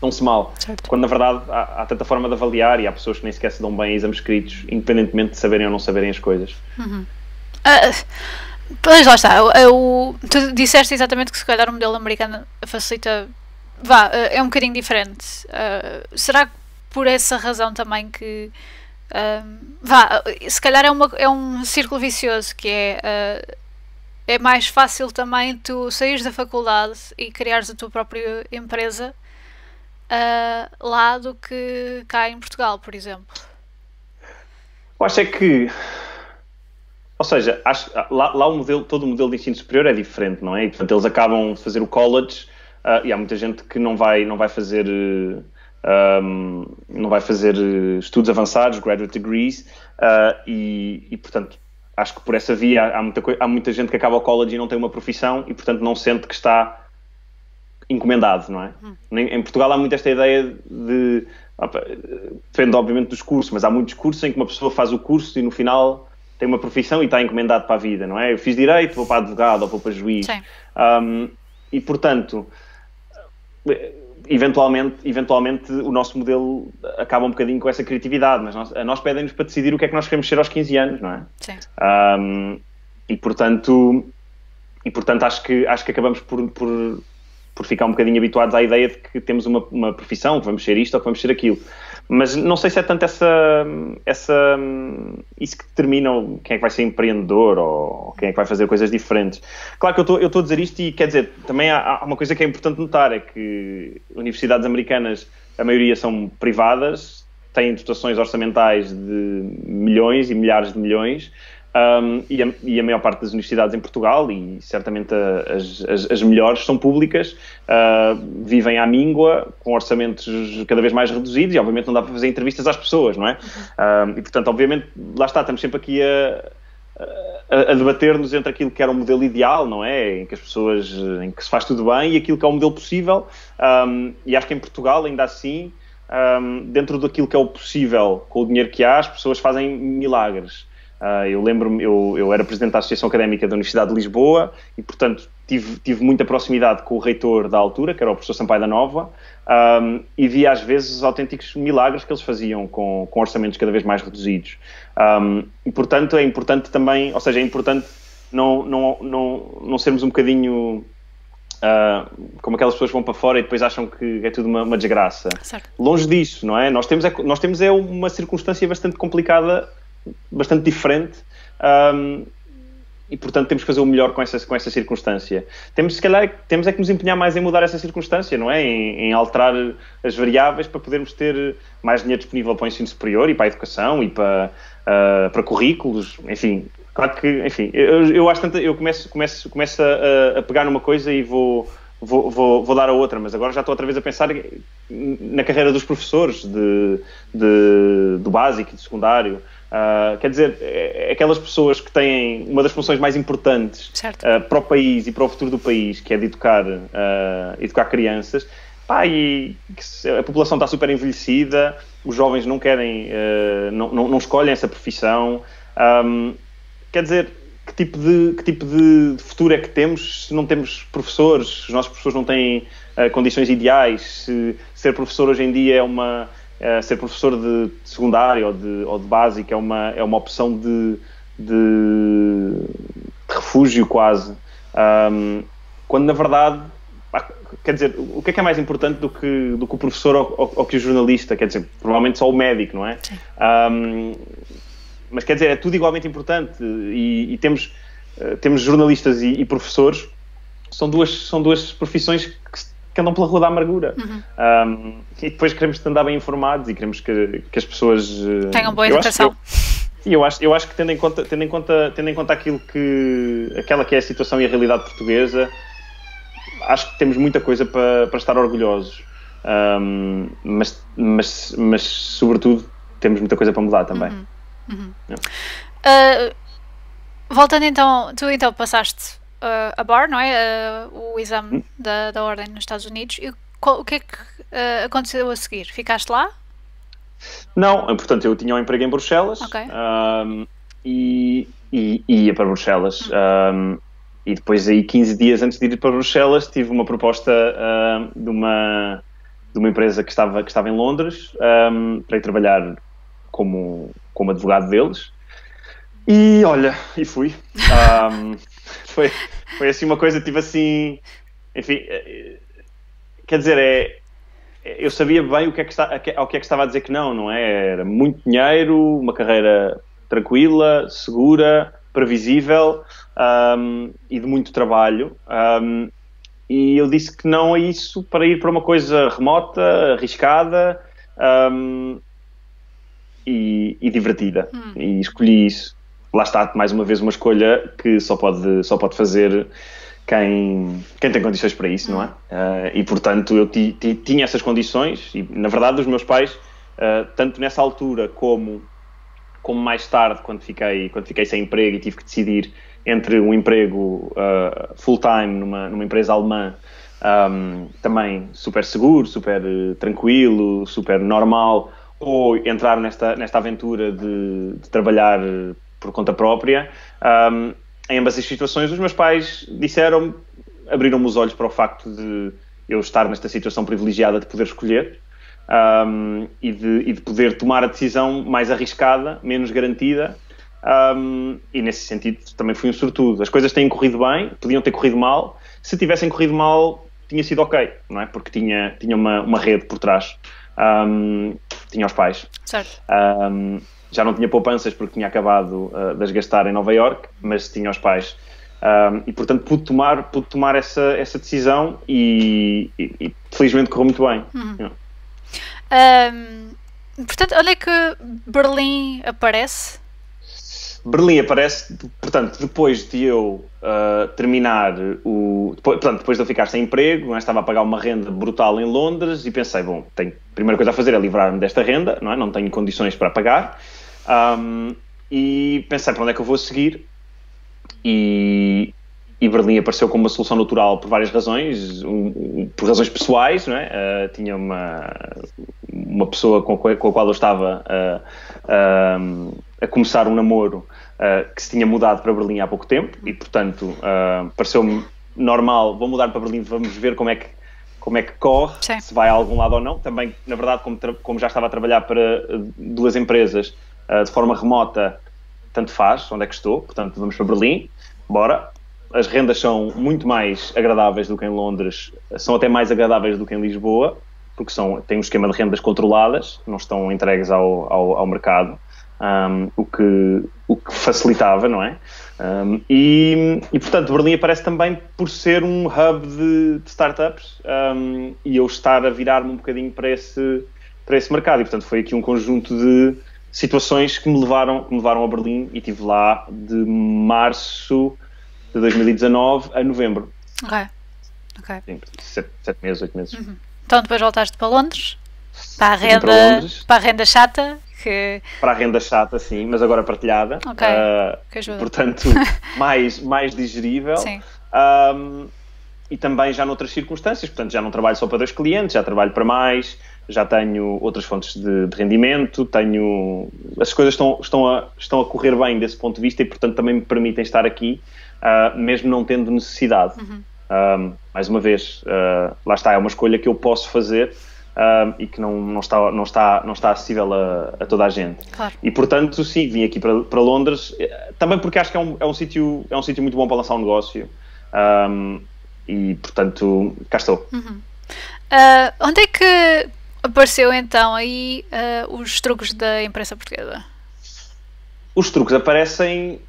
dão-se mal. Certo. Quando na verdade há tanta forma de avaliar, e há pessoas que nem sequer se dão bem em exames escritos, independentemente de saberem ou não saberem as coisas. Pois lá está, tu disseste exatamente que se calhar o modelo americano facilita, é um bocadinho diferente. Será que por essa razão também que se calhar é um círculo vicioso, que é mais fácil também tu saíres da faculdade e criares a tua própria empresa lá do que cá em Portugal, por exemplo? Eu acho que, ou seja, lá todo o modelo de ensino superior é diferente, não é? E, portanto, eles acabam de fazer o college, e há muita gente que não vai fazer estudos avançados, graduate degrees, e portanto, acho que por essa via há muita gente que acaba o college e não tem uma profissão, e portanto não sente que está encomendado, não é? Em Portugal há muito esta ideia de, depende obviamente dos cursos, mas há muitos cursos em que uma pessoa faz o curso e no final tem uma profissão e está encomendado para a vida, não é? Eu fiz direito, vou para advogado ou vou para juiz. E portanto, eventualmente o nosso modelo acaba um bocadinho com essa criatividade, mas a nós pedem-nos para decidir o que é que nós queremos ser aos 15 anos, não é? Sim. E portanto acho que acabamos por ficar um bocadinho habituados à ideia de que temos uma profissão, que vamos ser isto ou que vamos ser aquilo. Mas não sei se é tanto isso que determina quem é que vai ser empreendedor ou quem é que vai fazer coisas diferentes. Claro que eu estou a dizer isto e, quer dizer, também há uma coisa que é importante notar, é que universidades americanas, a maioria são privadas, têm dotações orçamentais de milhões e milhares de milhões, e a maior parte das universidades em Portugal, e certamente as melhores, são públicas, vivem à míngua, com orçamentos cada vez mais reduzidos, e obviamente não dá para fazer entrevistas às pessoas, não é? E portanto, obviamente, lá está, estamos sempre aqui a debater-nos entre aquilo que era o modelo ideal, não é? Em que se faz tudo bem, e aquilo que é o modelo possível, e acho que em Portugal, ainda assim, dentro daquilo que é o possível, com o dinheiro que há, as pessoas fazem milagres. Eu lembro-me, eu era presidente da Associação Académica da Universidade de Lisboa e, portanto, tive muita proximidade com o reitor da altura, que era o professor Sampaio da Nova, e via às vezes os autênticos milagres que eles faziam com orçamentos cada vez mais reduzidos. E, portanto, é importante também, ou seja, é importante não sermos um bocadinho como aquelas pessoas que vão para fora e depois acham que é tudo uma desgraça. Certo. Longe disso, não é? Nós temos uma circunstância bastante complicada, bastante diferente, e portanto temos que fazer o melhor com essa circunstância. Temos é que nos empenhar mais em mudar essa circunstância, não é? Em alterar as variáveis para podermos ter mais dinheiro disponível para o ensino superior e para a educação e para currículos, enfim. Claro que, enfim, eu acho tanto, eu começo a pegar numa coisa e vou dar a outra, mas agora já estou outra vez a pensar na carreira dos professores do básico e do secundário. Quer dizer, aquelas pessoas que têm uma das funções mais importantes para o país e para o futuro do país, que é de educar crianças, e a população está super envelhecida, os jovens não querem, não escolhem essa profissão. Quer dizer, que tipo de futuro é que temos se não temos professores, se os nossos professores não têm condições ideais, se ser professor hoje em dia ser professor de secundário ou de básico é uma opção de refúgio quase, quando na verdade, quer dizer, o que é mais importante do que o professor ou que o jornalista? Quer dizer, provavelmente só o médico, não é? Mas quer dizer, é tudo igualmente importante, e temos jornalistas e professores, são duas profissões que andam pela rua da amargura. E depois queremos andar bem informados e queremos que as pessoas tenham boa educação. Eu acho que tendo em conta aquela que é a situação e a realidade portuguesa, acho que temos muita coisa para estar orgulhosos, mas sobretudo temos muita coisa para mudar também. Voltando então, tu então passaste a bar, não é? O exame da ordem nos Estados Unidos. E o que é que aconteceu a seguir? Ficaste lá? Não, portanto, eu tinha um emprego em Bruxelas, Ok. E ia para Bruxelas. E depois aí, 15 dias antes de ir para Bruxelas, tive uma proposta de uma empresa que estava em Londres, para ir trabalhar como advogado deles. E olha, e fui. Foi assim uma coisa, tive assim, enfim, quer dizer, eu sabia bem ao que é que estava a dizer que não é? Era muito dinheiro, uma carreira tranquila, segura, previsível, e de muito trabalho. E eu disse que não a isso para ir para uma coisa remota, arriscada, e divertida. E escolhi isso. Lá está, mais uma vez, uma escolha que só pode fazer quem tem condições para isso, não é? E, portanto, eu tinha essas condições e, na verdade, os meus pais, tanto nessa altura como mais tarde, quando fiquei sem emprego e tive que decidir entre um emprego full-time numa empresa alemã, também super seguro, super tranquilo, super normal, ou entrar nesta aventura de trabalhar por conta própria. Em ambas as situações, os meus pais abriram-me os olhos para o facto de eu estar nesta situação privilegiada de poder escolher, e de poder tomar a decisão mais arriscada, menos garantida, e nesse sentido também fui um sortudo. As coisas têm corrido bem, podiam ter corrido mal. Se tivessem corrido mal, tinha sido ok, não é? Porque tinha uma rede por trás. Tinha os pais. Certo. Já não tinha poupanças porque tinha acabado de as gastar em Nova Iorque, mas tinha os pais. E, portanto, pude tomar essa decisão e felizmente correu muito bem. Portanto, onde é que Berlim aparece? Berlim aparece, portanto, depois de eu terminar depois de eu ficar sem emprego, não é? Estava a pagar uma renda brutal em Londres e pensei, bom, a primeira coisa a fazer é livrar-me desta renda, não é? Não tenho condições para pagar, e pensei para onde é que eu vou seguir, e Berlim apareceu como uma solução natural por várias razões, por razões pessoais, não é? Tinha uma pessoa com a qual eu estava a começar um namoro, que se tinha mudado para Berlim há pouco tempo e, portanto, pareceu-me normal, vou mudar para Berlim, vamos ver como é que corre, Sim. Se vai a algum lado ou não. Também, na verdade, como já estava a trabalhar para duas empresas de forma remota, tanto faz onde é que estou, portanto, vamos para Berlim, bora. As rendas são muito mais agradáveis do que em Londres, são até mais agradáveis do que em Lisboa, porque têm um esquema de rendas controladas, não estão entregues ao mercado. O que facilitava, não é? E, portanto, Berlim aparece também por ser um hub de startups, e eu estar a virar-me um bocadinho para esse mercado. E, portanto, foi aqui um conjunto de situações que me levaram a Berlim, e estive lá de março de 2019 a novembro. Ok. Sim, 7 meses, 8 meses. Então depois voltaste para Londres, para a renda chata. Para a renda chata, sim, mas agora partilhada. Ok, que ajuda. Portanto, mais digerível. Sim. E também já noutras circunstâncias, portanto, já não trabalho só para 2 clientes, já trabalho para mais, já tenho outras fontes de rendimento, as coisas estão a correr bem desse ponto de vista e, portanto, também me permitem estar aqui, mesmo não tendo necessidade. Mais uma vez, lá está, é uma escolha que eu posso fazer, e que não está acessível a toda a gente. Claro. E, portanto, sim, vim aqui para Londres, também porque acho que é um sítio muito bom para lançar um negócio, e, portanto, cá estou. Onde é que apareceu então aí os truques da imprensa portuguesa? Os truques aparecem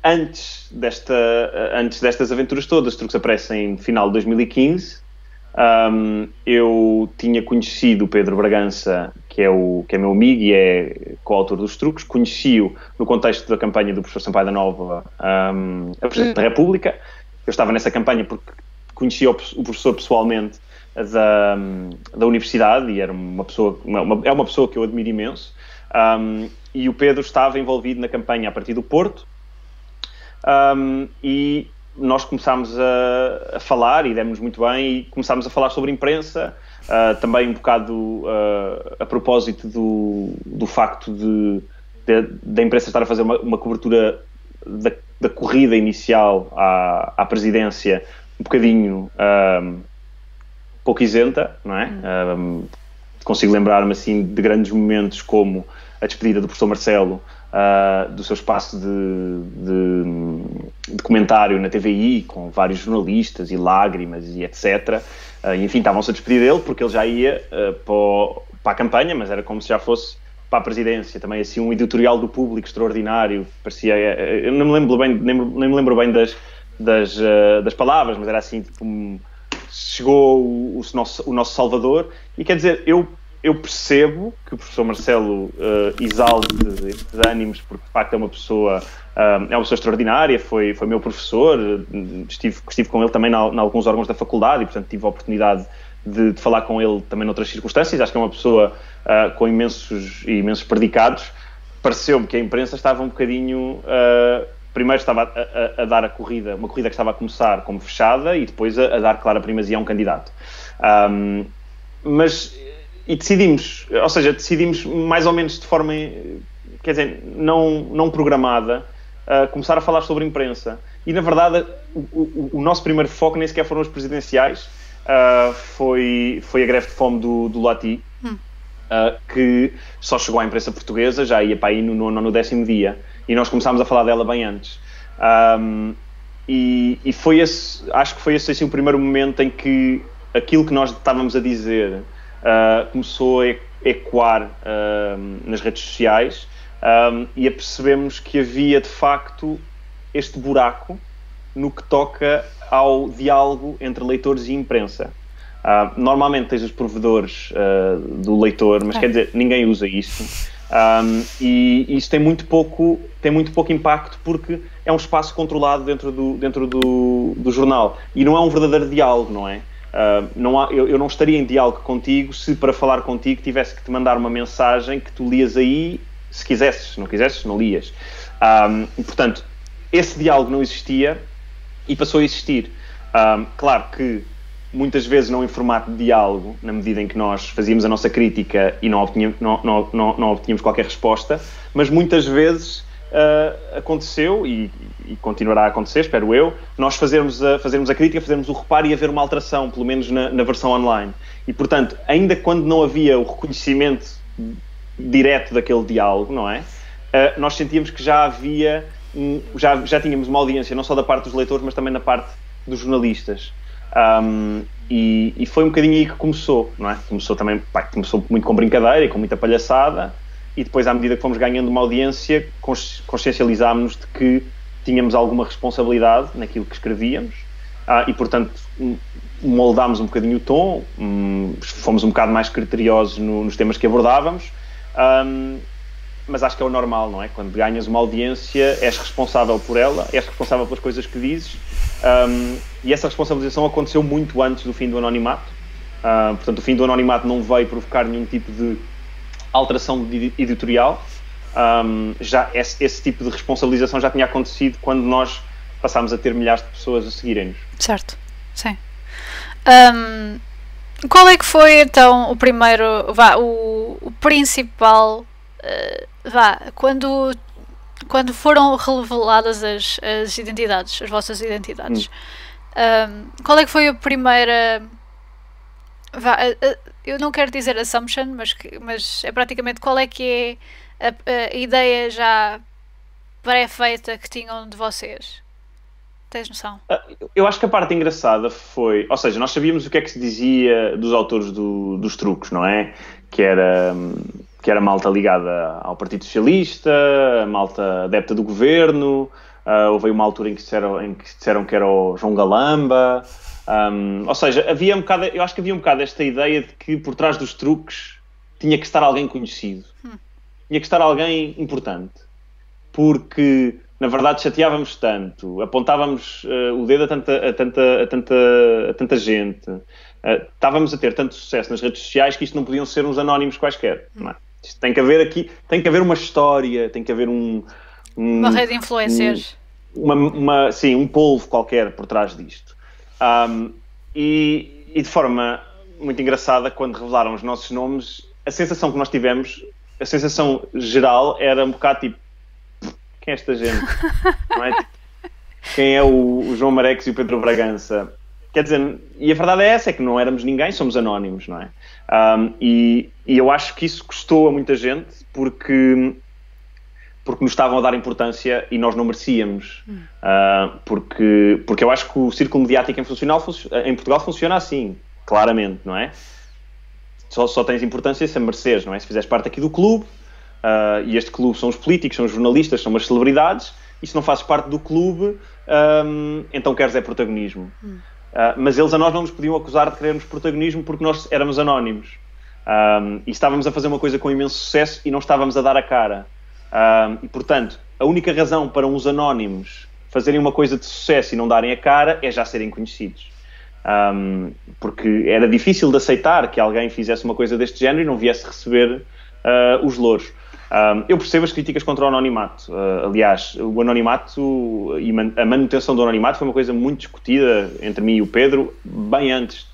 antes destas aventuras todas. Os truques aparecem no final de 2015. Eu tinha conhecido o Pedro Bragança, que é meu amigo e é coautor dos truques. Conheci-o no contexto da campanha do professor Sampaio da Nova, a Presidente da República. Eu estava nessa campanha porque conhecia o professor pessoalmente da universidade e era é uma pessoa que eu admiro imenso. E o Pedro estava envolvido na campanha a partir do Porto, e nós começámos a falar e demos muito bem e começámos a falar sobre imprensa, também um bocado a propósito do facto da imprensa estar a fazer uma cobertura da corrida inicial à presidência um bocadinho pouco isenta, não é? Consigo lembrar-me assim de grandes momentos como a despedida do professor Marcelo do seu espaço de comentário na TVI, com vários jornalistas e lágrimas e etc. E, enfim, estavam-se a despedir dele porque ele já ia para a campanha, mas era como se já fosse para a presidência. Também assim um editorial do Público extraordinário, parecia, eu não me lembro bem, nem me lembro bem das palavras, mas era assim, tipo, chegou o nosso Salvador. E quer dizer, eu percebo que o professor Marcelo exalte estes ânimos, porque de facto é uma pessoa extraordinária, foi meu professor, estive com ele também em alguns órgãos da faculdade e portanto tive a oportunidade de falar com ele também noutras circunstâncias. Acho que é uma pessoa com imensos predicados. Pareceu-me que a imprensa estava um bocadinho... primeiro estava a dar uma corrida que estava a começar como fechada e depois a dar clara primazia a um candidato. E decidimos mais ou menos de forma, quer dizer, não programada, começar a falar sobre imprensa. E, na verdade, o nosso primeiro foco nem sequer foram os presidenciais, foi a greve de fome do Lati, que só chegou à imprensa portuguesa, já ia para aí no 10º dia, e nós começámos a falar dela bem antes. E foi acho que foi esse assim, o primeiro momento em que aquilo que nós estávamos a dizer começou a ecoar nas redes sociais, e apercebemos que havia de facto este buraco no que toca ao diálogo entre leitores e imprensa. Normalmente tens os provedores do leitor, mas quer dizer, ninguém usa isso, e isso tem muito pouco impacto porque é um espaço controlado dentro do jornal e não é um verdadeiro diálogo, não é? Eu não estaria em diálogo contigo se para falar contigo tivesse que te mandar uma mensagem que tu lias aí, se quisesses, se não quisesses, não lias. E, portanto, esse diálogo não existia e passou a existir. Claro que muitas vezes não em formato de diálogo, na medida em que nós fazíamos a nossa crítica e não obtínhamos qualquer resposta, mas muitas vezes aconteceu e continuará a acontecer, espero eu, nós fazermos a crítica, fazermos o reparo e haver uma alteração, pelo menos na versão online. E, portanto, ainda quando não havia o reconhecimento direto daquele diálogo, não é? Nós sentíamos que já havia, já tínhamos uma audiência, não só da parte dos leitores, mas também da parte dos jornalistas. E foi um bocadinho aí que começou, não é? Começou muito com brincadeira e com muita palhaçada, e depois, à medida que fomos ganhando uma audiência, consciencializámos-nos de que tínhamos alguma responsabilidade naquilo que escrevíamos, e, portanto, moldámos um bocadinho o tom, fomos um bocado mais criteriosos nos temas que abordávamos, mas acho que é o normal, não é? Quando ganhas uma audiência, és responsável por ela, és responsável pelas coisas que dizes, e essa responsabilização aconteceu muito antes do fim do anonimato. Portanto, o fim do anonimato não veio provocar nenhum tipo de alteração editorial. Já esse tipo de responsabilização já tinha acontecido quando nós passámos a ter milhares de pessoas a seguirem-nos. Certo, sim. Qual é que foi então o primeiro, o principal, quando foram reveladas as identidades, as vossas identidades, qual é que foi a primeira, eu não quero dizer assumption, mas é praticamente qual é que é a ideia já pré-feita que tinham de vocês? Tens noção? Eu acho que a parte engraçada foi, ou seja, nós sabíamos o que é que se dizia dos autores dos truques, não é? Que era malta ligada ao Partido Socialista, malta adepta do governo, houve uma altura em que disseram que era o João Galamba, ou seja, eu acho que havia um bocado esta ideia de que por trás dos truques tinha que estar alguém conhecido, tinha que estar alguém importante, porque na verdade chateávamos tanto, apontávamos o dedo a tanta gente, estávamos a ter tanto sucesso nas redes sociais que isto não podiam ser uns anónimos quaisquer, não é? Tem que haver uma história, tem que haver uma rede de influencers. um polvo qualquer por trás disto. E de forma muito engraçada, quando revelaram os nossos nomes, a sensação que nós tivemos, a sensação geral, era um bocado tipo, quem é esta gente? Não é? Quem é o João Marecos e o Pedro Bragança? Quer dizer, e a verdade é essa, é que não éramos ninguém, somos anónimos, não é? E eu acho que isso custou a muita gente, porque nos estavam a dar importância e nós não merecíamos. Porque eu acho que o círculo mediático em Portugal funciona assim, claramente, não é? Só tens importância se a mereceres, não é? Se fizeres parte aqui do clube, e este clube são os políticos, são os jornalistas, são as celebridades, e se não fazes parte do clube, então queres é protagonismo. Mas eles a nós não nos podiam acusar de querermos protagonismo porque nós éramos anónimos. E estávamos a fazer uma coisa com imenso sucesso e não estávamos a dar a cara. E, portanto, a única razão para uns anónimos fazerem uma coisa de sucesso e não darem a cara é já serem conhecidos. Porque era difícil de aceitar que alguém fizesse uma coisa deste género e não viesse receber os louros. Eu percebo as críticas contra o anonimato. Aliás, o anonimato e a manutenção do anonimato foi uma coisa muito discutida entre mim e o Pedro, bem antes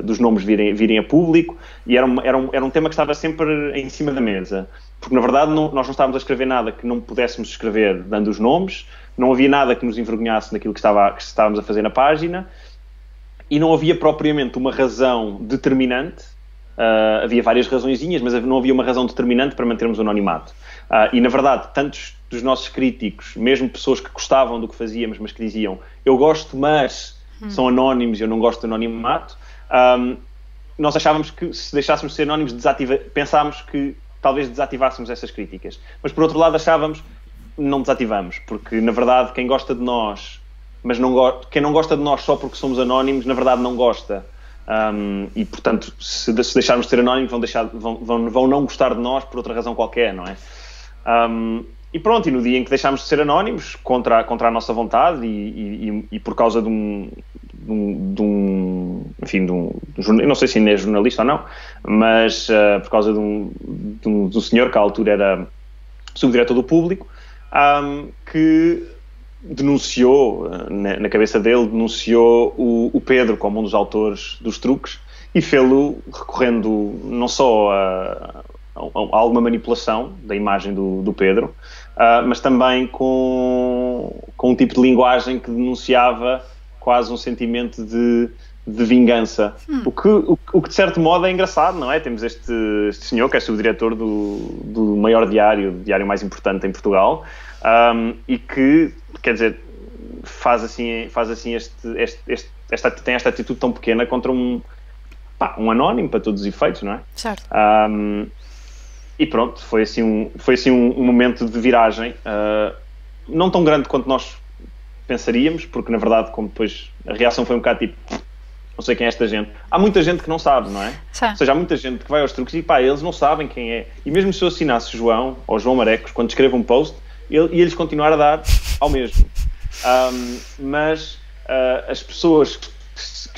dos nomes virem a público, e era um tema que estava sempre em cima da mesa. Porque, na verdade, nós não estávamos a escrever nada que não pudéssemos escrever dando os nomes, não havia nada que nos envergonhasse naquilo que estávamos a fazer na página, e não havia propriamente uma razão determinante. Havia várias razõezinhas, mas não havia uma razão determinante para mantermos o anonimato. E, na verdade, tantos dos nossos críticos, mesmo pessoas que gostavam do que fazíamos, mas que diziam eu gosto, mas são anónimos e eu não gosto de anonimato, nós achávamos que se deixássemos de ser anónimos, pensámos que talvez desativássemos essas críticas. Mas, por outro lado, achávamos não desativamos, porque, na verdade, quem gosta de nós, mas quem não gosta de nós só porque somos anónimos, na verdade não gosta. E, portanto, se deixarmos de ser anónimos, vão não gostar de nós por outra razão qualquer, não é? E pronto, e no dia em que deixámos de ser anónimos, contra a nossa vontade e por causa de um não sei se ainda é jornalista ou não, mas por causa de um senhor que à altura era subdiretor do Público, que denunciou, na cabeça dele, denunciou o Pedro como um dos autores dos truques e fê-lo recorrendo não só a alguma manipulação da imagem do Pedro, mas também com um tipo de linguagem que denunciava quase um sentimento de vingança. O que de certo modo é engraçado, não é? Temos este senhor que é subdiretor do maior diário mais importante em Portugal, e que, quer dizer, tem esta atitude tão pequena contra um anónimo para todos os efeitos, não é? Certo. E pronto, foi assim um momento de viragem, não tão grande quanto nós pensaríamos, porque na verdade, como depois a reação foi um bocado tipo, não sei quem é esta gente. Há muita gente que não sabe, não é? Sim. Ou seja, há muita gente que vai aos truques e eles não sabem quem é. E mesmo se eu assinasse João ou João Marecos, quando escrevo um post, ia-lhes continuar a dar ao mesmo. Mas as pessoas que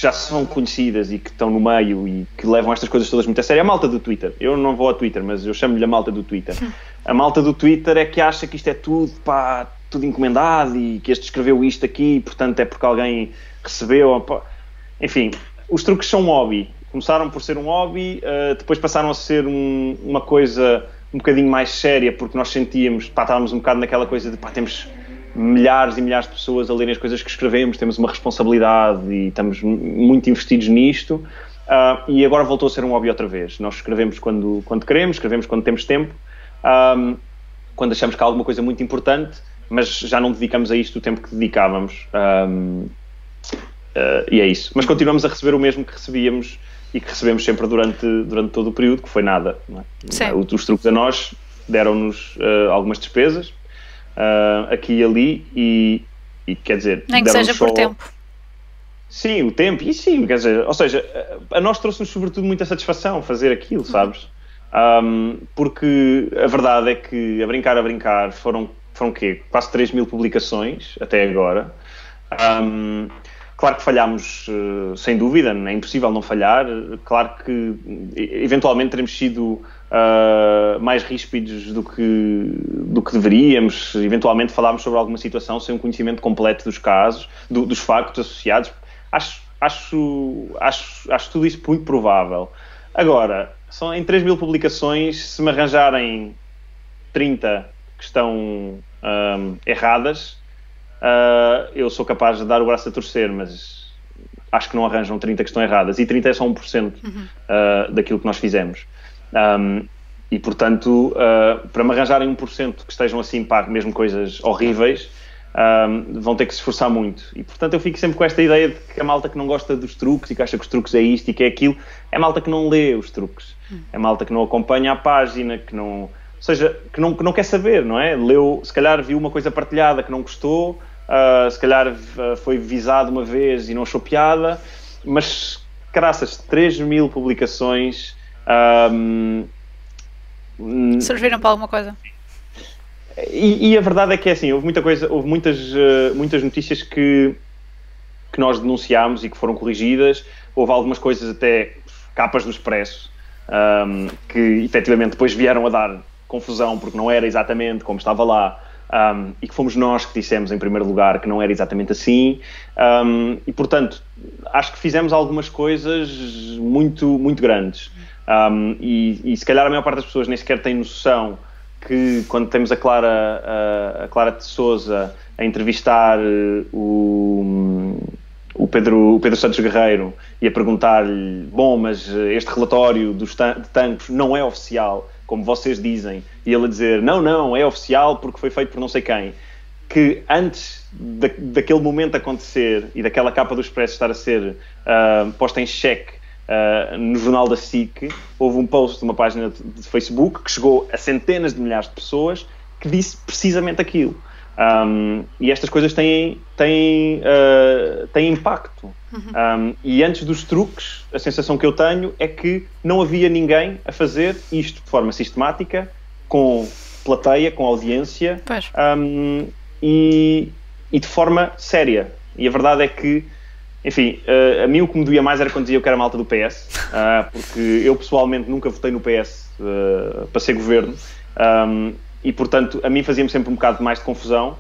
já são conhecidas e que estão no meio e que levam estas coisas todas muito a sério, a malta do Twitter. Eu não vou ao Twitter, mas eu chamo-lhe a malta do Twitter. A malta do Twitter é que acha que isto é tudo encomendado e que este escreveu isto aqui e, portanto, é porque alguém recebeu. Enfim, os truques são um hobby. Começaram por ser um hobby, depois passaram a ser uma coisa um bocadinho mais séria, porque nós sentíamos, estávamos um bocado naquela coisa de temos milhares e milhares de pessoas a lerem as coisas que escrevemos, temos uma responsabilidade e estamos muito investidos nisto, e agora voltou a ser um hobby outra vez. Nós escrevemos quando queremos, escrevemos quando temos tempo, quando achamos que há alguma coisa muito importante, mas já não dedicamos a isto o tempo que dedicávamos, e é isso. Mas continuamos a receber o mesmo que recebíamos e que recebemos sempre durante todo o período, que foi nada, não é? Os truques a nós deram-nos algumas despesas, aqui e ali, e quer dizer, nem que seja por tempo. Sim, o tempo, e sim, quer dizer, ou seja, a nós trouxe-nos sobretudo muita satisfação fazer aquilo, sabes? Porque a verdade é que a brincar foram quê? Quase 3.000 publicações até agora. Claro que falhámos, sem dúvida, é impossível não falhar. Claro que eventualmente teremos sido mais ríspidos do que deveríamos. Eventualmente falámos sobre alguma situação sem um conhecimento completo dos casos, dos factos associados. Acho tudo isso muito provável. Agora, são em 3.000 publicações, se me arranjarem 30 que estão erradas, eu sou capaz de dar o braço a torcer, mas acho que não arranjam 30 que estão erradas, e 30 é só 1% daquilo que nós fizemos. E portanto, para me arranjarem 1% que estejam assim, pá, mesmo coisas horríveis, vão ter que se esforçar muito. E portanto eu fico sempre com esta ideia de que a malta que não gosta dos truques e que acha que os truques é isto e que é aquilo, é malta que não lê os truques, é malta que não acompanha a página, que não, ou seja, que não quer saber, não é? Leu, se calhar viu uma coisa partilhada que não gostou, se calhar foi visado uma vez e não achou piada, mas caraças, 3.000 publicações serviram para alguma coisa. E a verdade é que é assim, houve muitas notícias que nós denunciámos e que foram corrigidas. Houve algumas coisas, até capas do Expresso, que efetivamente depois vieram a dar confusão porque não era exatamente como estava lá, e que fomos nós que dissemos em primeiro lugar que não era exatamente assim, e portanto acho que fizemos algumas coisas muito, muito grandes, e se calhar a maior parte das pessoas nem sequer tem noção que quando temos a Clara de Sousa a entrevistar o Pedro Santos Guerreiro e a perguntar-lhe, bom, mas este relatório de Tancos não é oficial, como vocês dizem, e ele a dizer, não, é oficial porque foi feito por não sei quem, que antes daquele momento acontecer e daquela capa do Expresso estar a ser posta em xeque no jornal da SIC, houve um post de uma página de Facebook que chegou a centenas de milhares de pessoas que disse precisamente aquilo. E estas coisas têm impacto. E antes dos truques, a sensação que eu tenho é que não havia ninguém a fazer isto de forma sistemática, com plateia, com audiência, e de forma séria. E a verdade é que, enfim, a mim o que me doía mais era quando dizia que era malta do PS, porque eu pessoalmente nunca votei no PS para ser governo, e portanto a mim fazia-me sempre um bocado mais de confusão,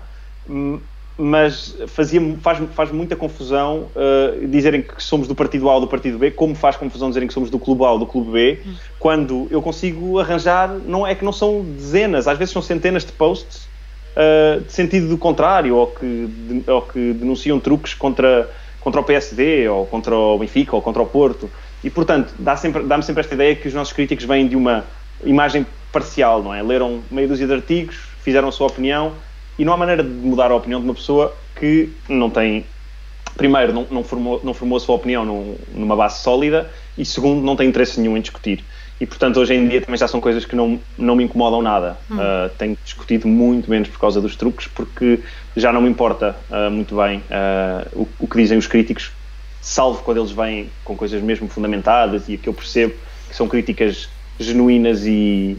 mas faz muita confusão dizerem que somos do partido A ou do partido B, como faz confusão dizerem que somos do clube A ou do clube B, quando eu consigo arranjar, não é que não são dezenas, às vezes são centenas de posts de sentido do contrário, ou que denunciam truques contra o PSD, ou contra o Benfica, ou contra o Porto, e portanto dá-me sempre esta ideia que os nossos críticos vêm de uma imagem parcial, não é? Leram meia dúzia de artigos, fizeram a sua opinião, e não há maneira de mudar a opinião de uma pessoa que não tem, primeiro, não formou a sua opinião numa base sólida, e segundo, não tem interesse nenhum em discutir. E portanto hoje em dia também já são coisas que não me incomodam nada. Tenho discutido muito menos por causa dos truques, porque já não me importa muito bem o que dizem os críticos, salvo quando eles vêm com coisas mesmo fundamentadas e que eu percebo que são críticas genuínas e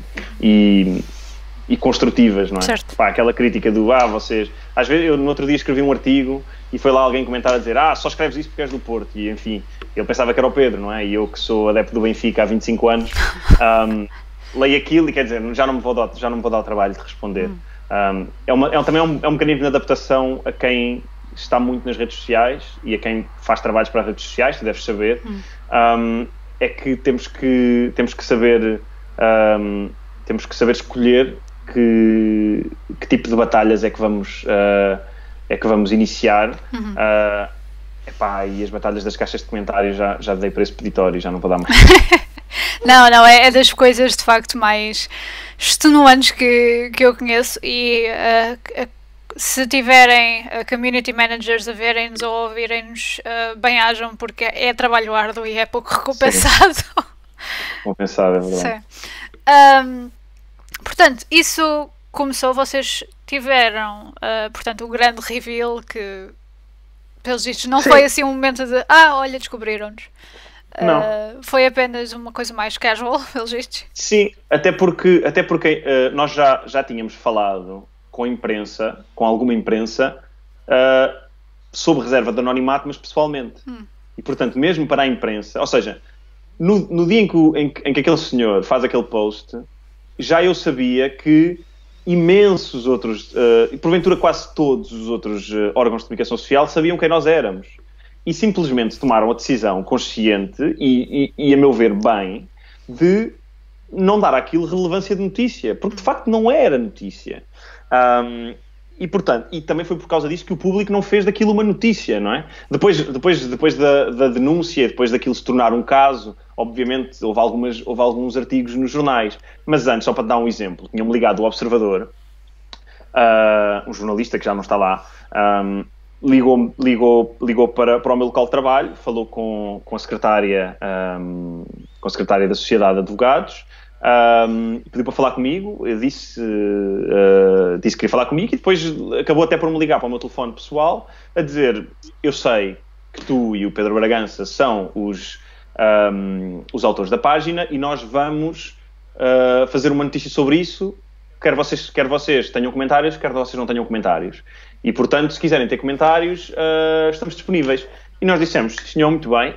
construtivas, não é? Certo. Pá, aquela crítica do, vocês... Às vezes, eu no outro dia escrevi um artigo e foi lá alguém comentar a dizer, só escreves isso porque és do Porto, e enfim, ele pensava que era o Pedro, não é? E eu que sou adepto do Benfica há 25 anos, leio aquilo e quer dizer, já não me vou dar o trabalho de responder. Também é um mecanismo de adaptação a quem está muito nas redes sociais e a quem faz trabalhos para as redes sociais, tu deves saber, é que temos que saber escolher que tipo de batalhas é que vamos iniciar. E as batalhas das caixas de comentários já dei para esse peditório, já não vou dar mais. Não, é das coisas de facto mais extenuantes que eu conheço, e se tiverem community managers a verem-nos ou a ouvirem-nos, bem-ajam, porque é trabalho árduo e é pouco recompensado. Compensado, é verdade. Sim. Portanto, isso começou, vocês tiveram, portanto, o grande reveal que, pelos vistos, não foi assim um momento de, olha, descobriram-nos. Foi apenas uma coisa mais casual, pelos vistos. Sim, até porque nós já tínhamos falado com alguma imprensa, sob reserva de anonimato, mas pessoalmente. E, portanto, mesmo para a imprensa, ou seja, no dia em que aquele senhor faz aquele post, já eu sabia que imensos outros, porventura quase todos os outros órgãos de comunicação social sabiam quem nós éramos. E simplesmente tomaram a decisão consciente e a meu ver, bem, de não dar àquilo relevância de notícia. Porque, de facto, não era notícia. E, portanto, e também foi por causa disso que o público não fez daquilo uma notícia, não é? Depois da denúncia, depois daquilo se tornar um caso, obviamente houve alguns artigos nos jornais. Mas antes, só para te dar um exemplo, tinha-me ligado o Observador, um jornalista que já não está lá, ligou para o meu local de trabalho, falou com a secretária da Sociedade de Advogados, pediu para falar comigo, eu disse que queria falar comigo e depois acabou até por me ligar para o meu telefone pessoal a dizer: eu sei que tu e o Pedro Bragança são os autores da página e nós vamos fazer uma notícia sobre isso, quer vocês tenham comentários, quer vocês não tenham comentários. E, portanto, se quiserem ter comentários, estamos disponíveis. E nós dissemos: senhor, muito bem,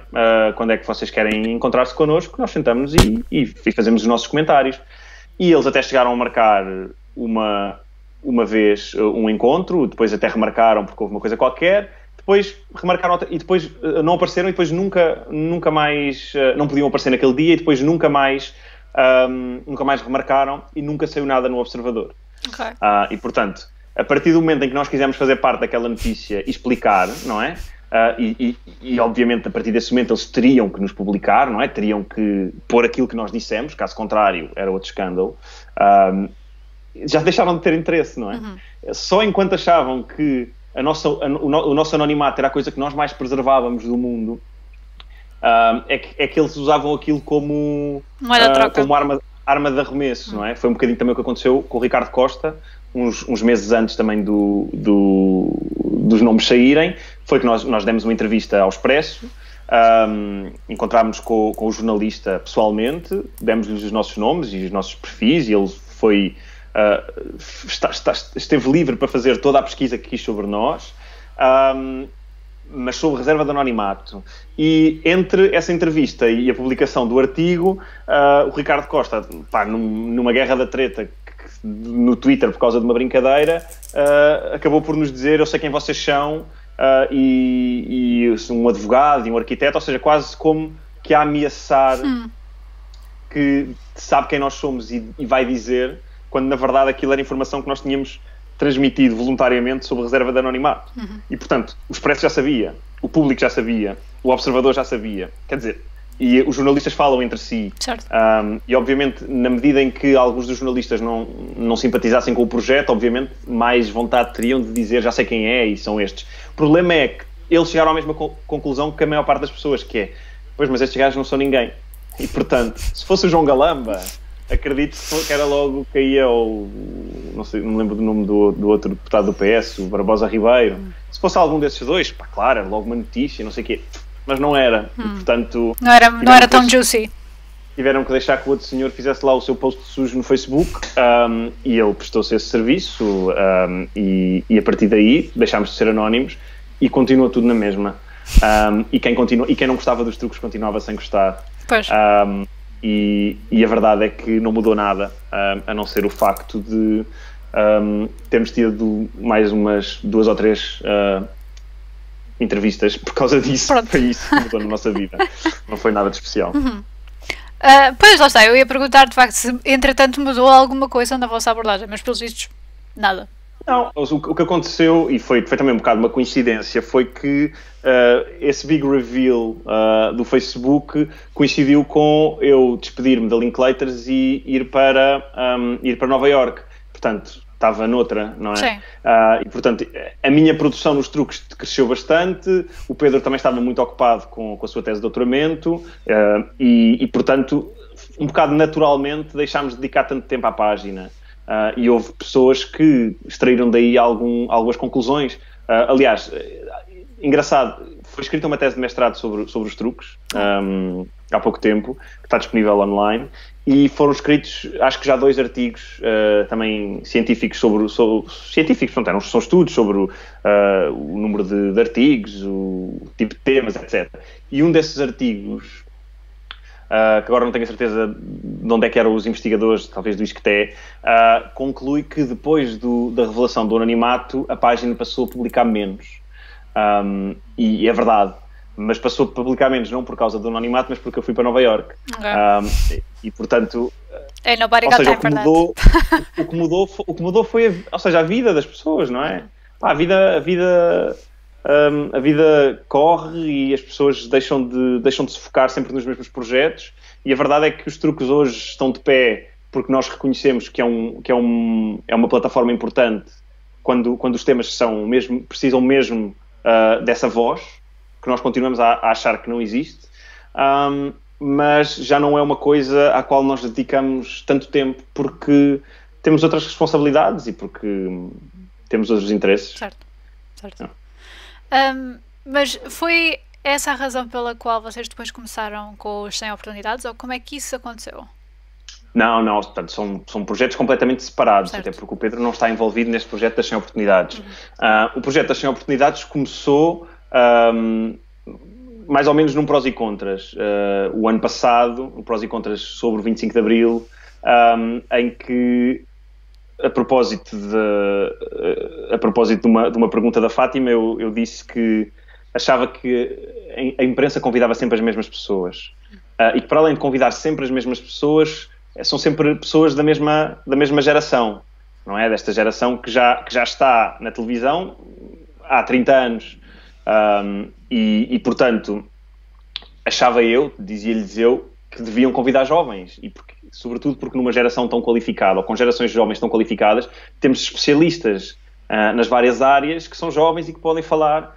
quando é que vocês querem encontrar-se connosco? Nós sentamos e fazemos os nossos comentários. E eles até chegaram a marcar uma vez um encontro, depois até remarcaram porque houve uma coisa qualquer, depois remarcaram outra, e depois não apareceram e depois nunca mais, não podiam aparecer naquele dia e depois nunca mais remarcaram e nunca saiu nada no Observador. Okay. E, portanto, a partir do momento em que nós quisemos fazer parte daquela notícia e explicar, não é? E obviamente a partir desse momento eles teriam que nos publicar, não é? Teriam que pôr aquilo que nós dissemos, caso contrário era outro escândalo. Já deixaram de ter interesse, não é? Uhum. Só enquanto achavam que o nosso anonimato era a coisa que nós mais preservávamos do mundo, é que eles usavam aquilo como arma de arremesso, não é? Foi um bocadinho também o que aconteceu com o Ricardo Costa, uns meses antes também dos nomes saírem. Foi que nós demos uma entrevista ao Expresso, encontrámos com o jornalista pessoalmente, demos-lhes os nossos nomes e os nossos perfis e ele esteve livre para fazer toda a pesquisa que quis sobre nós, mas sob reserva de anonimato. E entre essa entrevista e a publicação do artigo, o Ricardo Costa, numa guerra da treta no Twitter por causa de uma brincadeira, acabou por nos dizer: eu sei quem vocês são, e um advogado e um arquiteto, ou seja, quase como que a ameaçar que sabe quem nós somos e vai dizer, quando na verdade aquilo era informação que nós tínhamos transmitido voluntariamente sob reserva de anonimato. E, portanto, o Expresso já sabia, o público já sabia, o Observador já sabia, quer dizer, e os jornalistas falam entre si. Certo. E, obviamente, na medida em que alguns dos jornalistas não simpatizassem com o projeto, obviamente, mais vontade teriam de dizer: já sei quem é e são estes. O problema é que eles chegaram à mesma conclusão que a maior parte das pessoas, que é: pois, mas estes gajos não são ninguém. E, portanto, se fosse o João Galamba, acredito que era logo que caía não sei, não me lembro do nome do outro deputado do PS, o Barbosa Ribeiro. Se fosse algum desses dois, claro, era logo uma notícia, não sei o quê. Mas não era. E, portanto, não era tão juicy. Tiveram que deixar que o outro senhor fizesse lá o seu post sujo no Facebook, e ele prestou-se esse serviço, e a partir daí deixámos de ser anónimos e continua tudo na mesma. E quem não gostava dos truques continuava sem gostar. Pois. E a verdade é que não mudou nada, a não ser o facto de termos tido mais umas 2 ou 3 entrevistas por causa disso. Pronto. Foi isso que mudou na nossa vida. Não foi nada de especial. Pois, lá está, eu ia perguntar de facto se entretanto mudou alguma coisa na vossa abordagem, mas pelos vistos, nada. Não, o que aconteceu, e foi também um bocado uma coincidência, foi que esse big reveal do Facebook coincidiu com eu despedir-me da Linklaters e ir para Nova York. Portanto, estava noutra, não é? Sim. E, portanto, a minha produção nos truques cresceu bastante, o Pedro também estava muito ocupado com a sua tese de doutoramento, e, portanto, um bocado naturalmente deixámos de dedicar tanto tempo à página. E houve pessoas que extraíram daí algumas conclusões. Aliás, engraçado, foi escrita uma tese de mestrado sobre os truques há pouco tempo, que está disponível online, e foram escritos, acho que já 2 artigos também científicos científicos, portanto, são estudos sobre o número de artigos, o tipo de temas, etc. E um desses artigos que agora não tenho a certeza de onde é que eram os investigadores, talvez do ISCTE, conclui que depois da revelação do anonimato, a página passou a publicar menos. E é verdade, mas passou a publicar menos não por causa do anonimato, mas porque eu fui para Nova Iorque. E portanto, ou seja, o que mudou foi ou seja, a vida das pessoas, não é? A vida corre e as pessoas deixam de se focar sempre nos mesmos projetos, e a verdade é que os truques hoje estão de pé porque nós reconhecemos que é uma plataforma importante quando os temas precisam mesmo dessa voz, que nós continuamos a achar que não existe, mas já não é uma coisa à qual nós dedicamos tanto tempo porque temos outras responsabilidades e porque temos outros interesses. Certo. Mas foi essa a razão pela qual vocês depois começaram com os 100 oportunidades, ou como é que isso aconteceu? Não, portanto, são projetos completamente separados, certo. Até porque o Pedro não está envolvido neste projeto das 100 oportunidades. O projeto das 100 oportunidades começou mais ou menos num prós e contras. O ano passado, o prós e contras sobre o 25 de Abril, em que, a propósito de uma pergunta da Fátima, eu disse que achava que a imprensa convidava sempre as mesmas pessoas. E que, para além de convidar sempre as mesmas pessoas, são sempre pessoas da mesma geração, não é? Desta geração que já está na televisão há 30 anos. E portanto, dizia-lhes eu, que deviam convidar jovens, sobretudo porque numa geração tão qualificada, ou com gerações de jovens tão qualificadas, temos especialistas nas várias áreas que são jovens e que podem falar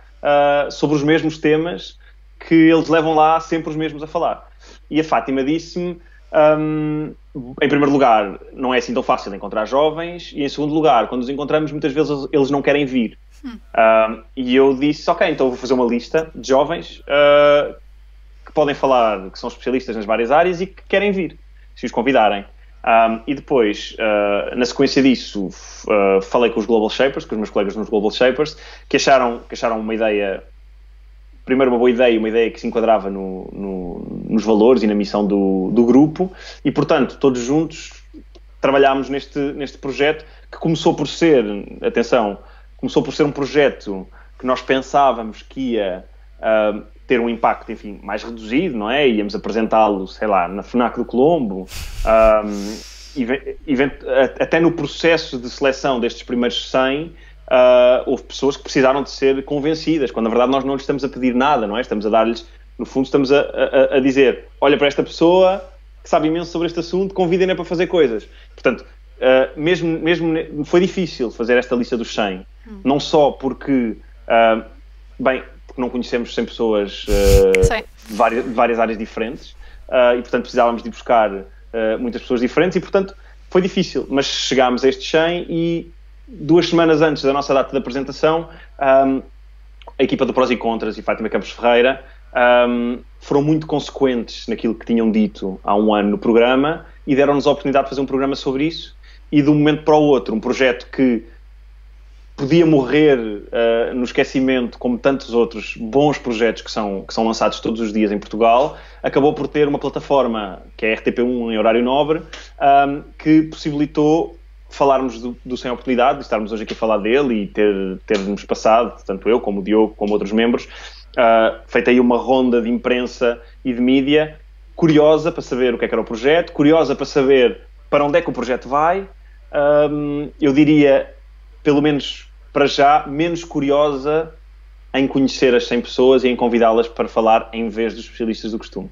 sobre os mesmos temas que eles levam lá sempre os mesmos a falar. E a Fátima disse-me, em primeiro lugar, não é assim tão fácil encontrar jovens, e em segundo lugar, quando os encontramos, muitas vezes eles não querem vir. E eu disse, ok, então vou fazer uma lista de jovens que podem falar, que são especialistas nas várias áreas e que querem vir, se os convidarem. E depois, na sequência disso, falei com os Global Shapers, com os meus colegas nos Global Shapers, que acharam uma ideia, primeiro uma boa ideia, uma ideia que se enquadrava nos valores e na missão do grupo, e portanto, todos juntos trabalhámos neste projeto, que começou por ser um projeto que nós pensávamos que ia ter um impacto, enfim, mais reduzido, não é? Íamos apresentá-lo, sei lá, na FNAC do Colombo, até no processo de seleção destes primeiros 100, houve pessoas que precisaram de ser convencidas, quando na verdade nós não lhes estamos a pedir nada, não é? Estamos a dar-lhes, no fundo, estamos a dizer, olha para esta pessoa que sabe imenso sobre este assunto, convidem-na para fazer coisas. Portanto, mesmo foi difícil fazer esta lista dos 100, não só porque, porque não conhecemos 100 pessoas de várias áreas diferentes, e portanto precisávamos de ir buscar muitas pessoas diferentes, e portanto foi difícil, mas chegámos a estes 100 e 2 semanas antes da nossa data de apresentação, a equipa do Prós e Contras e Fátima Campos Ferreira foram muito consequentes naquilo que tinham dito há um ano no programa e deram-nos a oportunidade de fazer um programa sobre isso, e de um momento para o outro, um projeto que podia morrer no esquecimento, como tantos outros bons projetos que são lançados todos os dias em Portugal, acabou por ter uma plataforma, que é a RTP1 em horário nobre, que possibilitou falarmos do Sem Oportunidade, estarmos hoje aqui a falar dele e ter-nos passado, tanto eu como o Diogo, como outros membros, feito aí uma ronda de imprensa e de mídia, curiosa para saber o que era o projeto, curiosa para saber para onde é que o projeto vai, eu diria, pelo menos para já, menos curiosa em conhecer as 100 pessoas e em convidá-las para falar em vez dos especialistas do costume.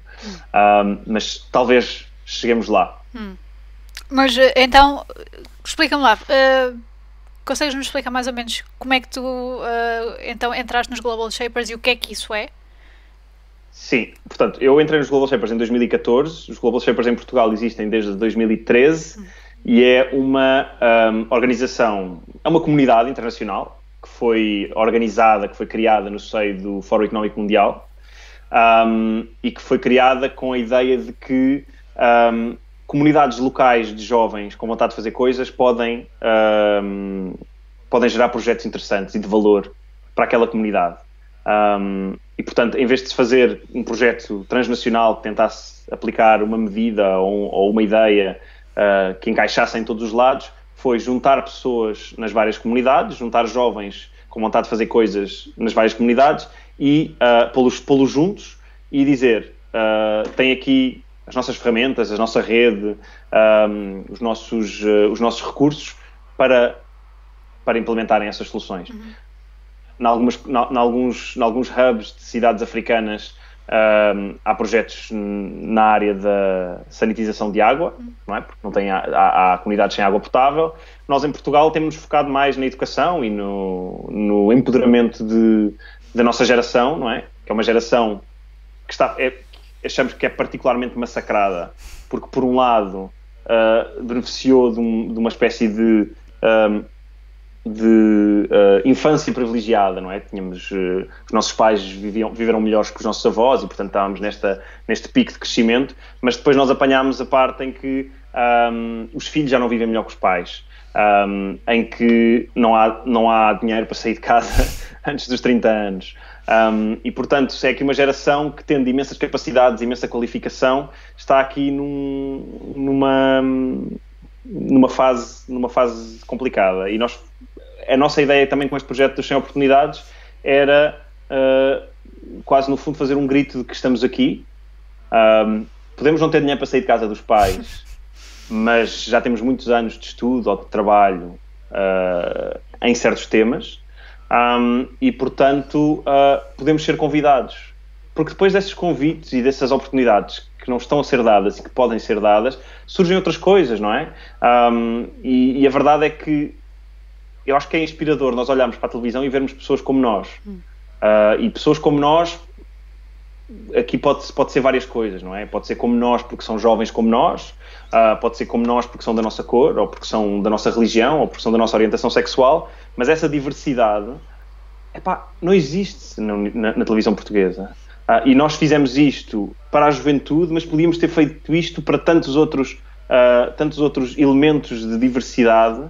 Mas talvez cheguemos lá. Mas então, explica-me lá, consegues-me explicar mais ou menos como é que tu então entraste nos Global Shapers e o que é que isso é? Sim, portanto, eu entrei nos Global Shapers em 2014, os Global Shapers em Portugal existem desde 2013 e é uma organização, é uma comunidade internacional que foi organizada, que foi criada no seio do Fórum Económico Mundial e que foi criada com a ideia de que comunidades locais de jovens com vontade de fazer coisas podem gerar projetos interessantes e de valor para aquela comunidade. E, portanto, em vez de se fazer um projeto transnacional que tentasse aplicar uma medida ou uma ideia que encaixasse em todos os lados, foi juntar pessoas nas várias comunidades, juntar jovens com vontade de fazer coisas nas várias comunidades e pô-los juntos e dizer, tem aqui as nossas ferramentas, a nossa rede, os nossos recursos para implementarem essas soluções. Em alguns hubs de cidades africanas há projetos na área da sanitização de água, não é? Porque não tem, há comunidades sem água potável. Nós em Portugal temos focado mais na educação e no empoderamento da nossa geração, não é? Que é uma geração que achamos que é particularmente massacrada, porque por um lado beneficiou de uma espécie de infância privilegiada, não é? Os nossos pais viveram melhores que os nossos avós e, portanto, estávamos neste pico de crescimento, mas depois nós apanhámos a parte em que os filhos já não vivem melhor que os pais, em que não há dinheiro para sair de casa antes dos 30 anos. E, portanto, é aqui uma geração que, tendo imensas capacidades, imensa qualificação, está aqui numa fase complicada. E a nossa ideia também com este projeto dos 100 Oportunidades era quase no fundo fazer um grito de que estamos aqui. Podemos não ter dinheiro para sair de casa dos pais, mas já temos muitos anos de estudo ou de trabalho em certos temas e, portanto, podemos ser convidados. Porque depois desses convites e dessas oportunidades que não estão a ser dadas e que podem ser dadas, surgem outras coisas, não é? E a verdade é que eu acho que é inspirador nós olharmos para a televisão e vermos pessoas como nós. E pessoas como nós, aqui pode ser várias coisas, não é? Pode ser como nós porque são jovens como nós, pode ser como nós porque são da nossa cor, ou porque são da nossa religião, ou porque são da nossa orientação sexual, mas essa diversidade, não existe na televisão portuguesa. E nós fizemos isto para a juventude, mas podíamos ter feito isto para tantos outros elementos de diversidade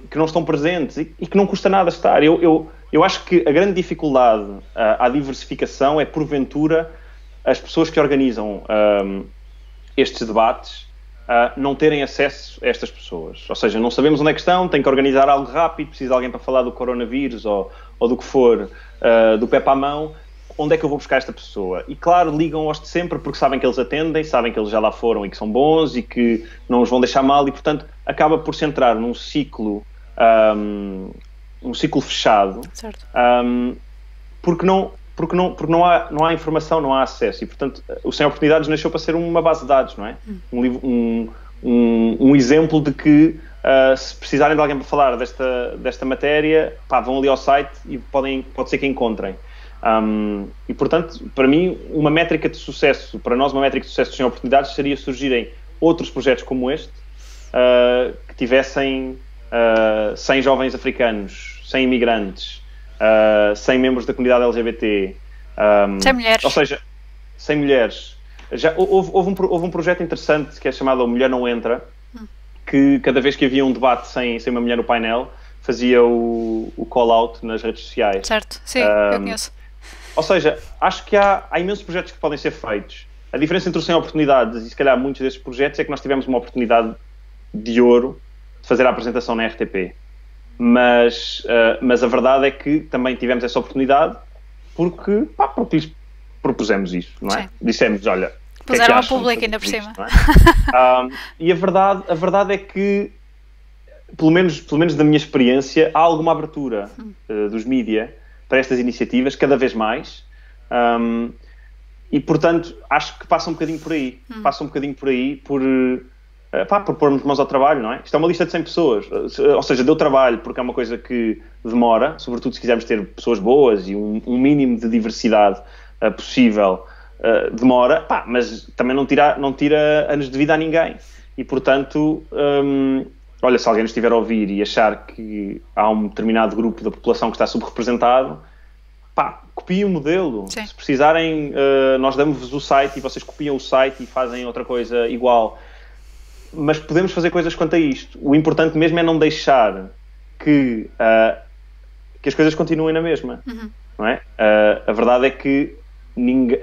que não estão presentes e que não custa nada estar. Eu acho que a grande dificuldade à diversificação é, porventura, as pessoas que organizam estes debates não terem acesso a estas pessoas. Ou seja, não sabemos onde é que estão, tem que organizar algo rápido, precisa de alguém para falar do coronavírus ou do que for, do pé para a mão. Onde é que eu vou buscar esta pessoa? E claro, ligam aos de sempre porque sabem que eles atendem, sabem que eles já lá foram e que são bons e que não os vão deixar mal e, portanto, acaba por se entrar num ciclo fechado, certo. Porque não há informação, não há acesso e, portanto, o 100 Oportunidades nasceu para ser uma base de dados, não é? Um exemplo de que se precisarem de alguém para falar desta matéria, vão ali ao site e pode ser que encontrem. E, portanto, para mim, uma métrica de sucesso, para nós, uma métrica de sucesso sem oportunidades seria surgirem outros projetos como este, que tivessem 100 jovens africanos, 100 imigrantes, 100 membros da comunidade LGBT, 100 mulheres. Ou seja, 100 mulheres. Já houve um projeto interessante que é chamado A Mulher Não Entra, que cada vez que havia um debate sem uma mulher no painel, fazia o call-out nas redes sociais. Certo, sim, eu conheço. Ou seja, acho que há imensos projetos que podem ser feitos. A diferença entre os 100 oportunidades e, se calhar, muitos desses projetos é que nós tivemos uma oportunidade de ouro de fazer a apresentação na RTP. Mas a verdade é que também tivemos essa oportunidade porque lhes propusemos isso, não é? Sim. Dissemos, olha... Puseram ao público ainda por cima. É? E a verdade é que, pelo menos da minha experiência, há alguma abertura dos mídia para estas iniciativas, cada vez mais, e, portanto, acho que passa um bocadinho por aí. Passa um bocadinho por aí, por pormos mãos ao trabalho, não é? Isto é uma lista de 100 pessoas, ou seja, deu trabalho porque é uma coisa que demora, sobretudo se quisermos ter pessoas boas e um mínimo de diversidade possível, demora, mas também não tira anos de vida a ninguém. E, portanto... olha, se alguém nos estiver a ouvir e achar que há um determinado grupo da população que está subrepresentado, copiem o modelo. Sim. Se precisarem, nós damos-vos o site e vocês copiam o site e fazem outra coisa igual. Mas podemos fazer coisas quanto a isto. O importante mesmo é não deixar que as coisas continuem na mesma. não é? A verdade é que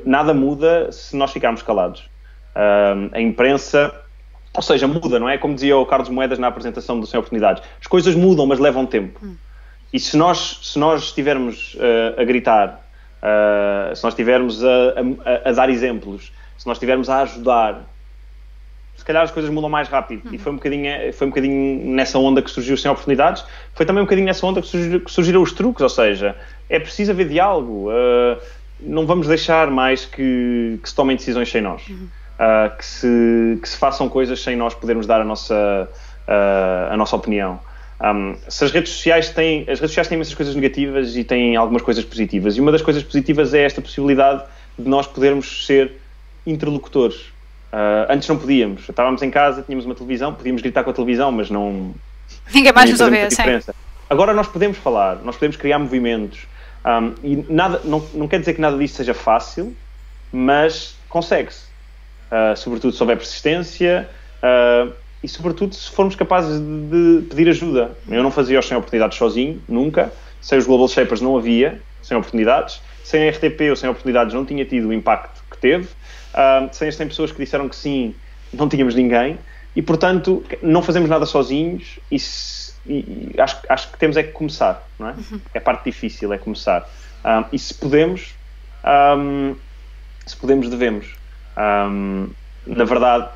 nada muda se nós ficarmos calados. A imprensa, ou seja, muda, não é? Como dizia o Carlos Moedas na apresentação do Sem Oportunidades, as coisas mudam, mas levam tempo. E se nós estivermos a gritar, se nós estivermos a dar exemplos, se nós estivermos a ajudar, se calhar as coisas mudam mais rápido. E foi um bocadinho nessa onda que surgiu Sem Oportunidades. Foi também um bocadinho nessa onda que surgiram os truques, ou seja, é preciso haver diálogo. Não vamos deixar mais que se tomem decisões sem nós. Que se façam coisas sem nós podermos dar a nossa opinião. Se as redes sociais têm imensas coisas negativas e têm algumas coisas positivas, e uma das coisas positivas é esta possibilidade de nós podermos ser interlocutores. Antes não podíamos, estávamos em casa, tínhamos uma televisão, podíamos gritar com a televisão, mas não... Ninguém mais nos ouvia, sim. Agora nós podemos falar, nós podemos criar movimentos, e não quer dizer que nada disso seja fácil, mas consegue-se. Sobretudo se houver persistência, e sobretudo se formos capazes de pedir ajuda. Eu não fazia os Sem Oportunidades sozinho, nunca. Sem os Global Shapers não havia Sem Oportunidades. Sem a RTP ou Sem Oportunidades não tinha tido o impacto que teve. Sem as 100 pessoas que disseram que sim, não tínhamos ninguém. E, portanto, não fazemos nada sozinhos e acho que temos é que começar, não é? É a parte difícil, é começar. E se podemos, devemos. Na verdade,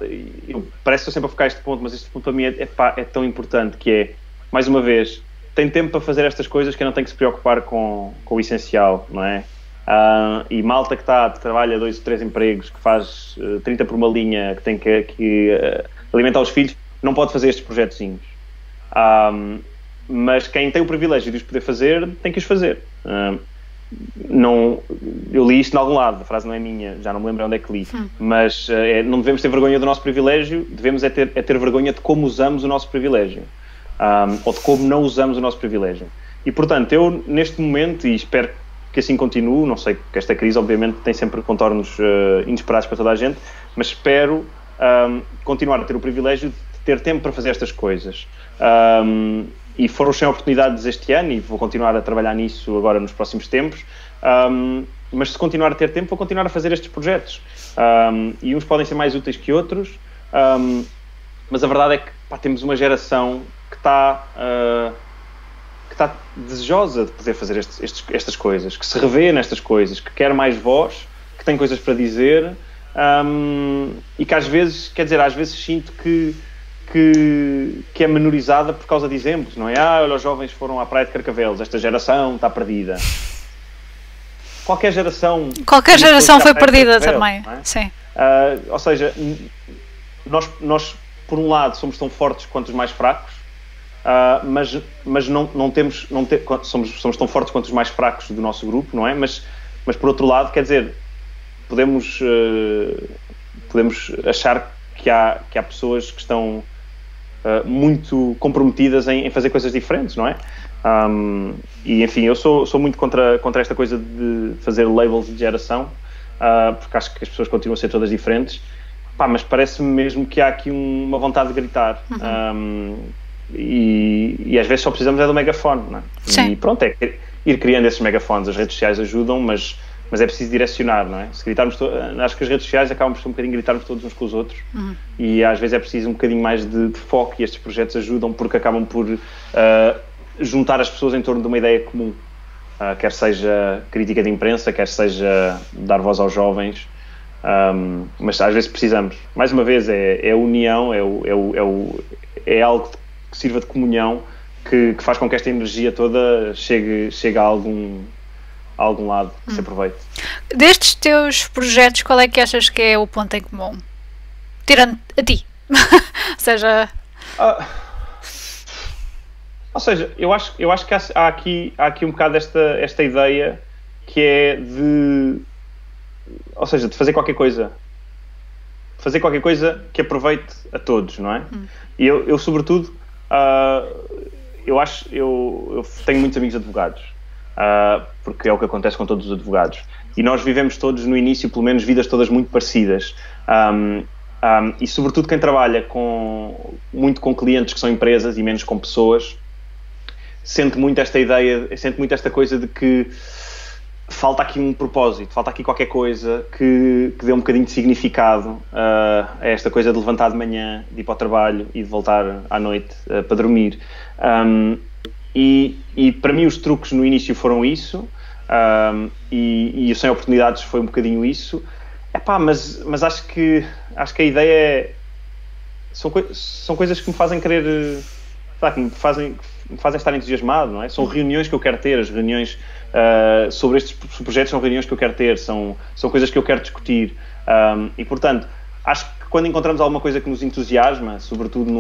parece que estou sempre a focar este ponto, mas este ponto para mim é tão importante, que é, mais uma vez, tem tempo para fazer estas coisas que eu não tenho que se preocupar com o essencial, não é? E malta que trabalha 2 ou 3 empregos, que faz 30 por uma linha, que tem que alimentar os filhos, não pode fazer estes projetozinhos. Mas quem tem o privilégio de os poder fazer, tem que os fazer. Eu li isto em algum lado, a frase não é minha, já não me lembro onde é que li, mas não devemos ter vergonha do nosso privilégio, devemos ter vergonha de como usamos o nosso privilégio, ou de como não usamos o nosso privilégio. E, portanto, eu neste momento, e espero que assim continue, não sei, que esta crise obviamente tem sempre contornos inesperados para toda a gente, mas espero continuar a ter o privilégio de ter tempo para fazer estas coisas. E foram Sem Oportunidades este ano, e vou continuar a trabalhar nisso agora nos próximos tempos, mas se continuar a ter tempo, vou continuar a fazer estes projetos. E uns podem ser mais úteis que outros, mas a verdade é que temos uma geração que está desejosa de poder fazer estas coisas, que se revê nestas coisas, que quer mais voz, que tem coisas para dizer, e que às vezes sinto que é menorizada por causa de exemplos, não é? Olha, os jovens foram à praia de Carcavelos, esta geração está perdida. Qualquer geração foi perdida também, é? Sim. Ou seja, nós por um lado somos tão fortes quanto os mais fracos, mas somos tão fortes quanto os mais fracos do nosso grupo, não é? Mas por outro lado, quer dizer, podemos achar que há pessoas que estão muito comprometidas em fazer coisas diferentes, não é? E enfim, eu sou muito contra esta coisa de fazer labels de geração, porque acho que as pessoas continuam a ser todas diferentes, mas parece-me mesmo que há aqui uma vontade de gritar, e às vezes só precisamos do megafone, não é? Sim. E pronto, é ir criando esses megafones. As redes sociais ajudam, mas é preciso direcionar, não é? Se gritarmos, acho que as redes sociais acabam por ser um bocadinho gritarmos todos uns com os outros, e às vezes é preciso um bocadinho mais de foco, e estes projetos ajudam porque acabam por juntar as pessoas em torno de uma ideia comum, quer seja crítica de imprensa, quer seja dar voz aos jovens, mas às vezes precisamos. Mais uma vez, é a união, é algo que sirva de comunhão, que faz com que esta energia toda chegue a algum lado que se aproveite. Destes teus projetos, qual é que achas que é o ponto em comum? Tirando a ti. Ou seja, eu acho que há aqui um bocado esta ideia que é de fazer qualquer coisa. Fazer qualquer coisa que aproveite a todos, não é? E eu sobretudo, eu tenho muitos amigos advogados, porque é o que acontece com todos os advogados, e nós vivemos todos no início, pelo menos, vidas todas muito parecidas, e sobretudo quem trabalha muito com clientes que são empresas e menos com pessoas, sente muito esta ideia, sente muito esta coisa de que falta aqui um propósito, falta aqui qualquer coisa que dê um bocadinho de significado a esta coisa de levantar de manhã, de ir para o trabalho e de voltar à noite para dormir. E para mim os truques no início foram isso, e o Sem Oportunidades foi um bocadinho isso. Mas acho que a ideia é... São coisas que me fazem querer... que me fazem estar entusiasmado, não é? São reuniões que eu quero ter, as reuniões sobre estes projetos são reuniões que eu quero ter, são coisas que eu quero discutir, e portanto acho que quando encontramos alguma coisa que nos entusiasma, sobretudo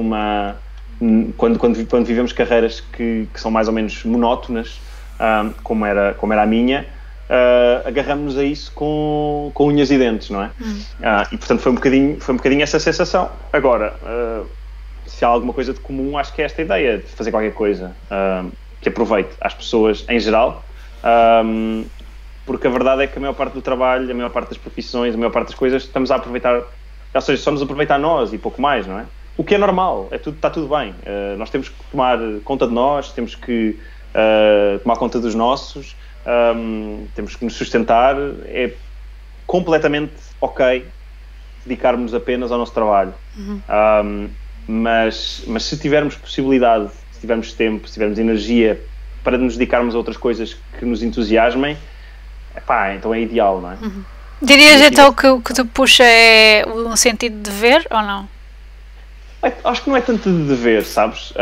quando vivemos carreiras que são mais ou menos monótonas, como era a minha, agarramos-nos a isso com unhas e dentes, não é? E portanto foi um bocadinho essa sensação. Agora, se há alguma coisa de comum, acho que é esta ideia de fazer qualquer coisa que aproveite às pessoas em geral, porque a verdade é que a maior parte do trabalho, a maior parte das profissões, a maior parte das coisas estamos a aproveitar, ou seja, só nos aproveitar nós e pouco mais, não é? O que é normal, está tudo bem. Nós temos que tomar conta de nós, temos que tomar conta dos nossos, temos que nos sustentar. É completamente ok dedicarmos apenas ao nosso trabalho. Mas se tivermos possibilidade, se tivermos tempo, se tivermos energia para nos dedicarmos a outras coisas que nos entusiasmem, então é ideal, não é? Dirias então que o que te puxa é um sentido de dever ou não? Acho que não é tanto de dever, sabes?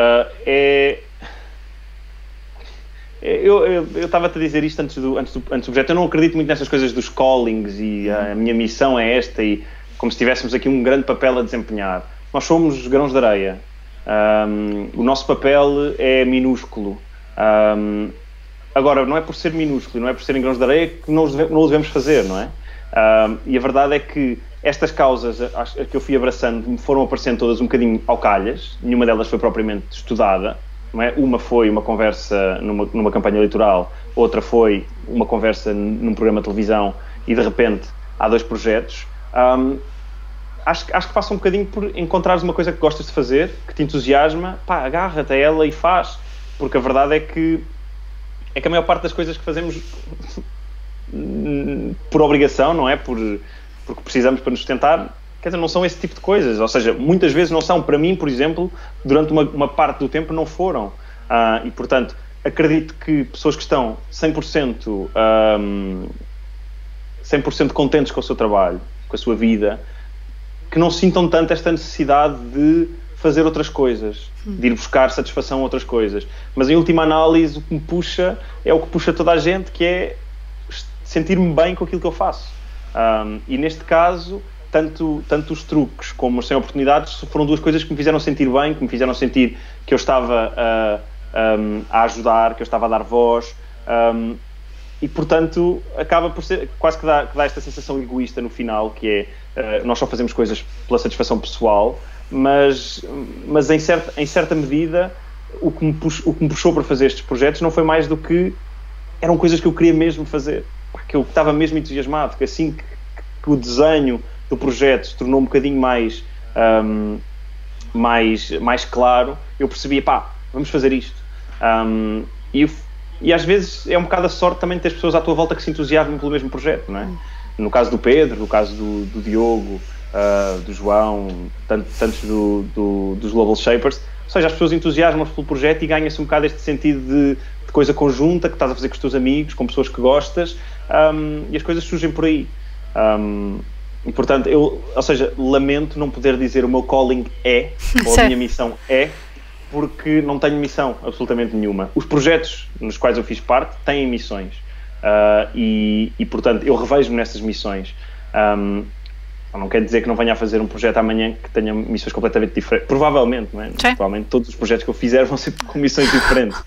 Eu estava-te a dizer isto antes do projeto. Eu não acredito muito nessas coisas dos callings e a minha missão é esta, e como se tivéssemos aqui um grande papel a desempenhar. Nós somos grãos de areia. O nosso papel é minúsculo. Agora, não é por ser minúsculo, não é por serem grãos de areia que não o devemos fazer, não é? E a verdade é que estas causas a que eu fui abraçando me foram aparecendo todas um bocadinho ao calhas. Nenhuma delas foi propriamente estudada, não é? Uma foi uma conversa numa campanha eleitoral, outra foi uma conversa num programa de televisão, e de repente há 2 projetos. Acho que passa um bocadinho por encontrares uma coisa que gostas de fazer, que te entusiasma, agarra-te a ela e faz, porque a verdade é que a maior parte das coisas que fazemos por obrigação, não é? Porque precisamos para nos sustentar, quer dizer, não são esse tipo de coisas, ou seja, muitas vezes não são. Para mim, por exemplo, durante uma parte do tempo não foram, e portanto acredito que pessoas que estão 100% contentes com o seu trabalho, com a sua vida, que não sintam tanto esta necessidade de fazer outras coisas, de ir buscar satisfação a outras coisas. Mas em última análise o que me puxa é o que puxa toda a gente, que é sentir-me bem com aquilo que eu faço. E neste caso, tanto os truques como os Sem Oportunidades foram 2 coisas que me fizeram sentir bem, que me fizeram sentir que eu estava a ajudar, que eu estava a dar voz, e portanto acaba por ser quase que dá esta sensação egoísta no final, que é nós só fazemos coisas pela satisfação pessoal, mas em certa medida o que me puxou para fazer estes projetos não foi mais do que eram coisas que eu queria mesmo fazer, que eu estava mesmo entusiasmado, que assim que o desenho do projeto se tornou um bocadinho mais claro, eu percebi, vamos fazer isto. E às vezes é um bocado a sorte também de ter pessoas à tua volta que se entusiasmam pelo mesmo projeto, não é? No caso do Pedro, no caso do Diogo, do João, tantos dos Global Shapers, ou seja, as pessoas entusiasmam-se pelo projeto e ganha-se um bocado este sentido de coisa conjunta que estás a fazer com os teus amigos, com pessoas que gostas, e as coisas surgem por aí. E portanto, lamento não poder dizer o meu calling ou a minha missão porque não tenho missão absolutamente nenhuma. Os projetos nos quais eu fiz parte têm missões, e portanto eu revejo-me nessas missões. Não quer dizer que não venha a fazer um projeto amanhã que tenha missões completamente diferentes, provavelmente, não é? Provavelmente todos os projetos que eu fizer vão ser com missões diferentes.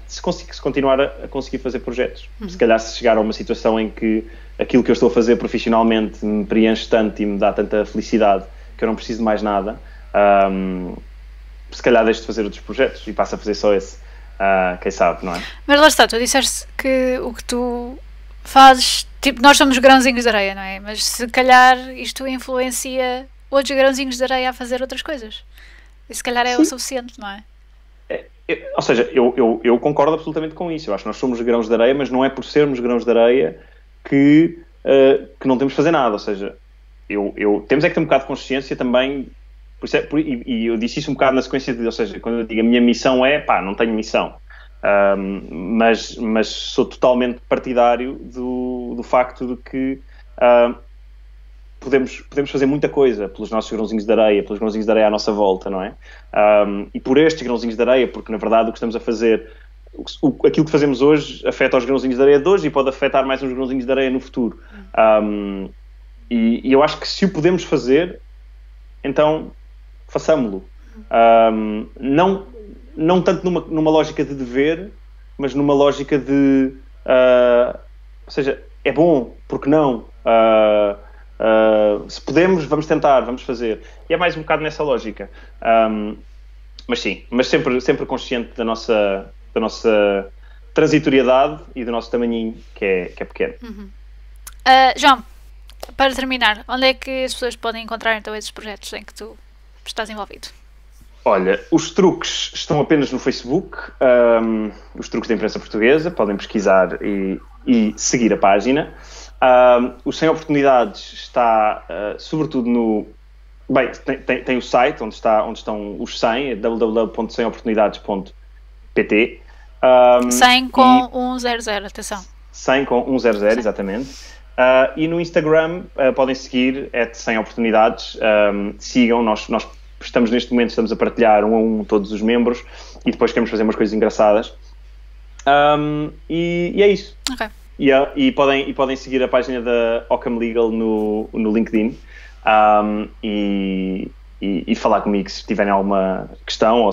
Se continuar a conseguir fazer projetos, se calhar se chegar a uma situação em que aquilo que eu estou a fazer profissionalmente me preenche tanto e me dá tanta felicidade que eu não preciso de mais nada, se calhar deixo de fazer outros projetos e passo a fazer só esse, quem sabe, não é? Mas lá está, tu disseste que o que tu fazes, tipo, nós somos grãozinhos de areia, não é? Mas se calhar isto influencia outros grãozinhos de areia a fazer outras coisas, e se calhar é o suficiente, não é? Ou seja, eu concordo absolutamente com isso. Eu acho que nós somos grãos de areia, mas não é por sermos grãos de areia que não temos de fazer nada. Ou seja, temos é que ter um bocado de consciência também. E eu disse isso um bocado na sequência ou seja, quando eu digo a minha missão não tenho missão. Mas sou totalmente partidário do facto de que podemos fazer muita coisa pelos nossos grãozinhos de areia, pelos grãozinhos de areia à nossa volta, não é? E por estes grãozinhos de areia, porque na verdade o que estamos a fazer, aquilo que fazemos hoje afeta os grãozinhos de areia de hoje e pode afetar mais uns grãozinhos de areia no futuro. E eu acho que se o podemos fazer, então façamo-lo. Não tanto numa lógica de dever, mas numa lógica de... ou seja, é bom, porque não? Se podemos, vamos tentar, vamos fazer. E é mais um bocado nessa lógica. Mas sim, mas sempre consciente da nossa transitoriedade e do nosso tamanhinho, que é pequeno. João, para terminar, onde é que as pessoas podem encontrar então esses projetos em que tu estás envolvido? Olha, os truques estão apenas no Facebook, os truques da imprensa portuguesa, podem pesquisar e seguir a página. O Sem Oportunidades está sobretudo no... Bem, tem o site onde estão os 100, www.semoportunidades.pt. 100 com 100, atenção. 100 com 100, exatamente. E no Instagram podem seguir @100oportunidades. Sigam, nós estamos a partilhar um a um todos os membros e depois queremos fazer umas coisas engraçadas. E é isso. Ok. E podem seguir a página da Ockham Legal no LinkedIn e falar comigo se tiverem alguma questão ou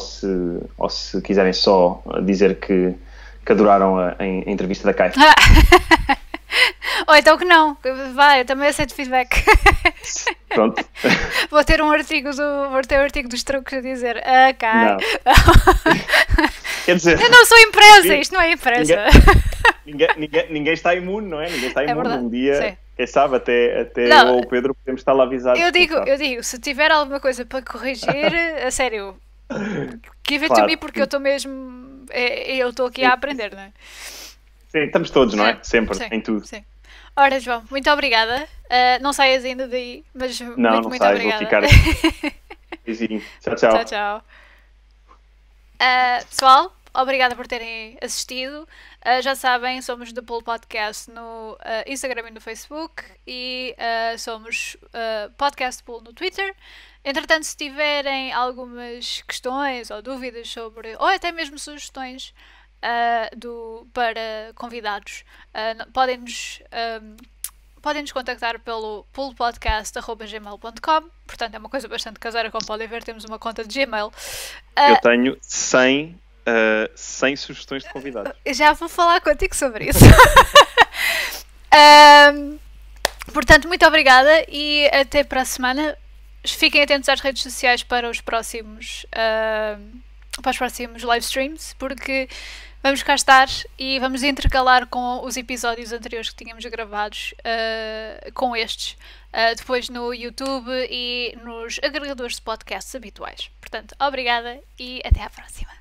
se quiserem só dizer que adoraram a entrevista da Kai. Ou então que não, vai, eu também aceito feedback. Pronto. Vou ter um artigo dos truques a dizer, Kai. Quer dizer, eu não sou impressa, isto não é impressa. Ninguém está imune, não é? Ninguém está imune. Verdade. Um dia, sim. Quem sabe, até eu ou o Pedro podemos estar lá avisados. Eu digo, se tiver alguma coisa para corrigir, a sério, give it Claro. to me, porque eu estou mesmo, eu estou aqui a aprender, não é? Sim, estamos todos, não é? Sempre, sim, em tudo. Sim. Ora, João, muito obrigada. Não saias ainda daí, mas Não muito sai, obrigada. vou ficar aqui. Beijinho. Tchau. Tchau. Pessoal, obrigada por terem assistido. Já sabem, somos do Pool Podcast no Instagram e no Facebook e somos Podcast Pool no Twitter. Entretanto, se tiverem algumas questões ou dúvidas sobre, ou até mesmo sugestões para convidados, podem-nos contactar pelo poolpodcast@gmail.com. Portanto, é uma coisa bastante caseira, como podem ver, temos uma conta de Gmail. Eu tenho 100 sugestões de convidados. Já vou falar contigo sobre isso. Portanto, muito obrigada e até para a semana. Fiquem atentos às redes sociais para os próximos live streams, porque vamos cá estar e vamos intercalar com os episódios anteriores que tínhamos gravados com estes, depois no YouTube e nos agregadores de podcasts habituais. Portanto, obrigada e até à próxima.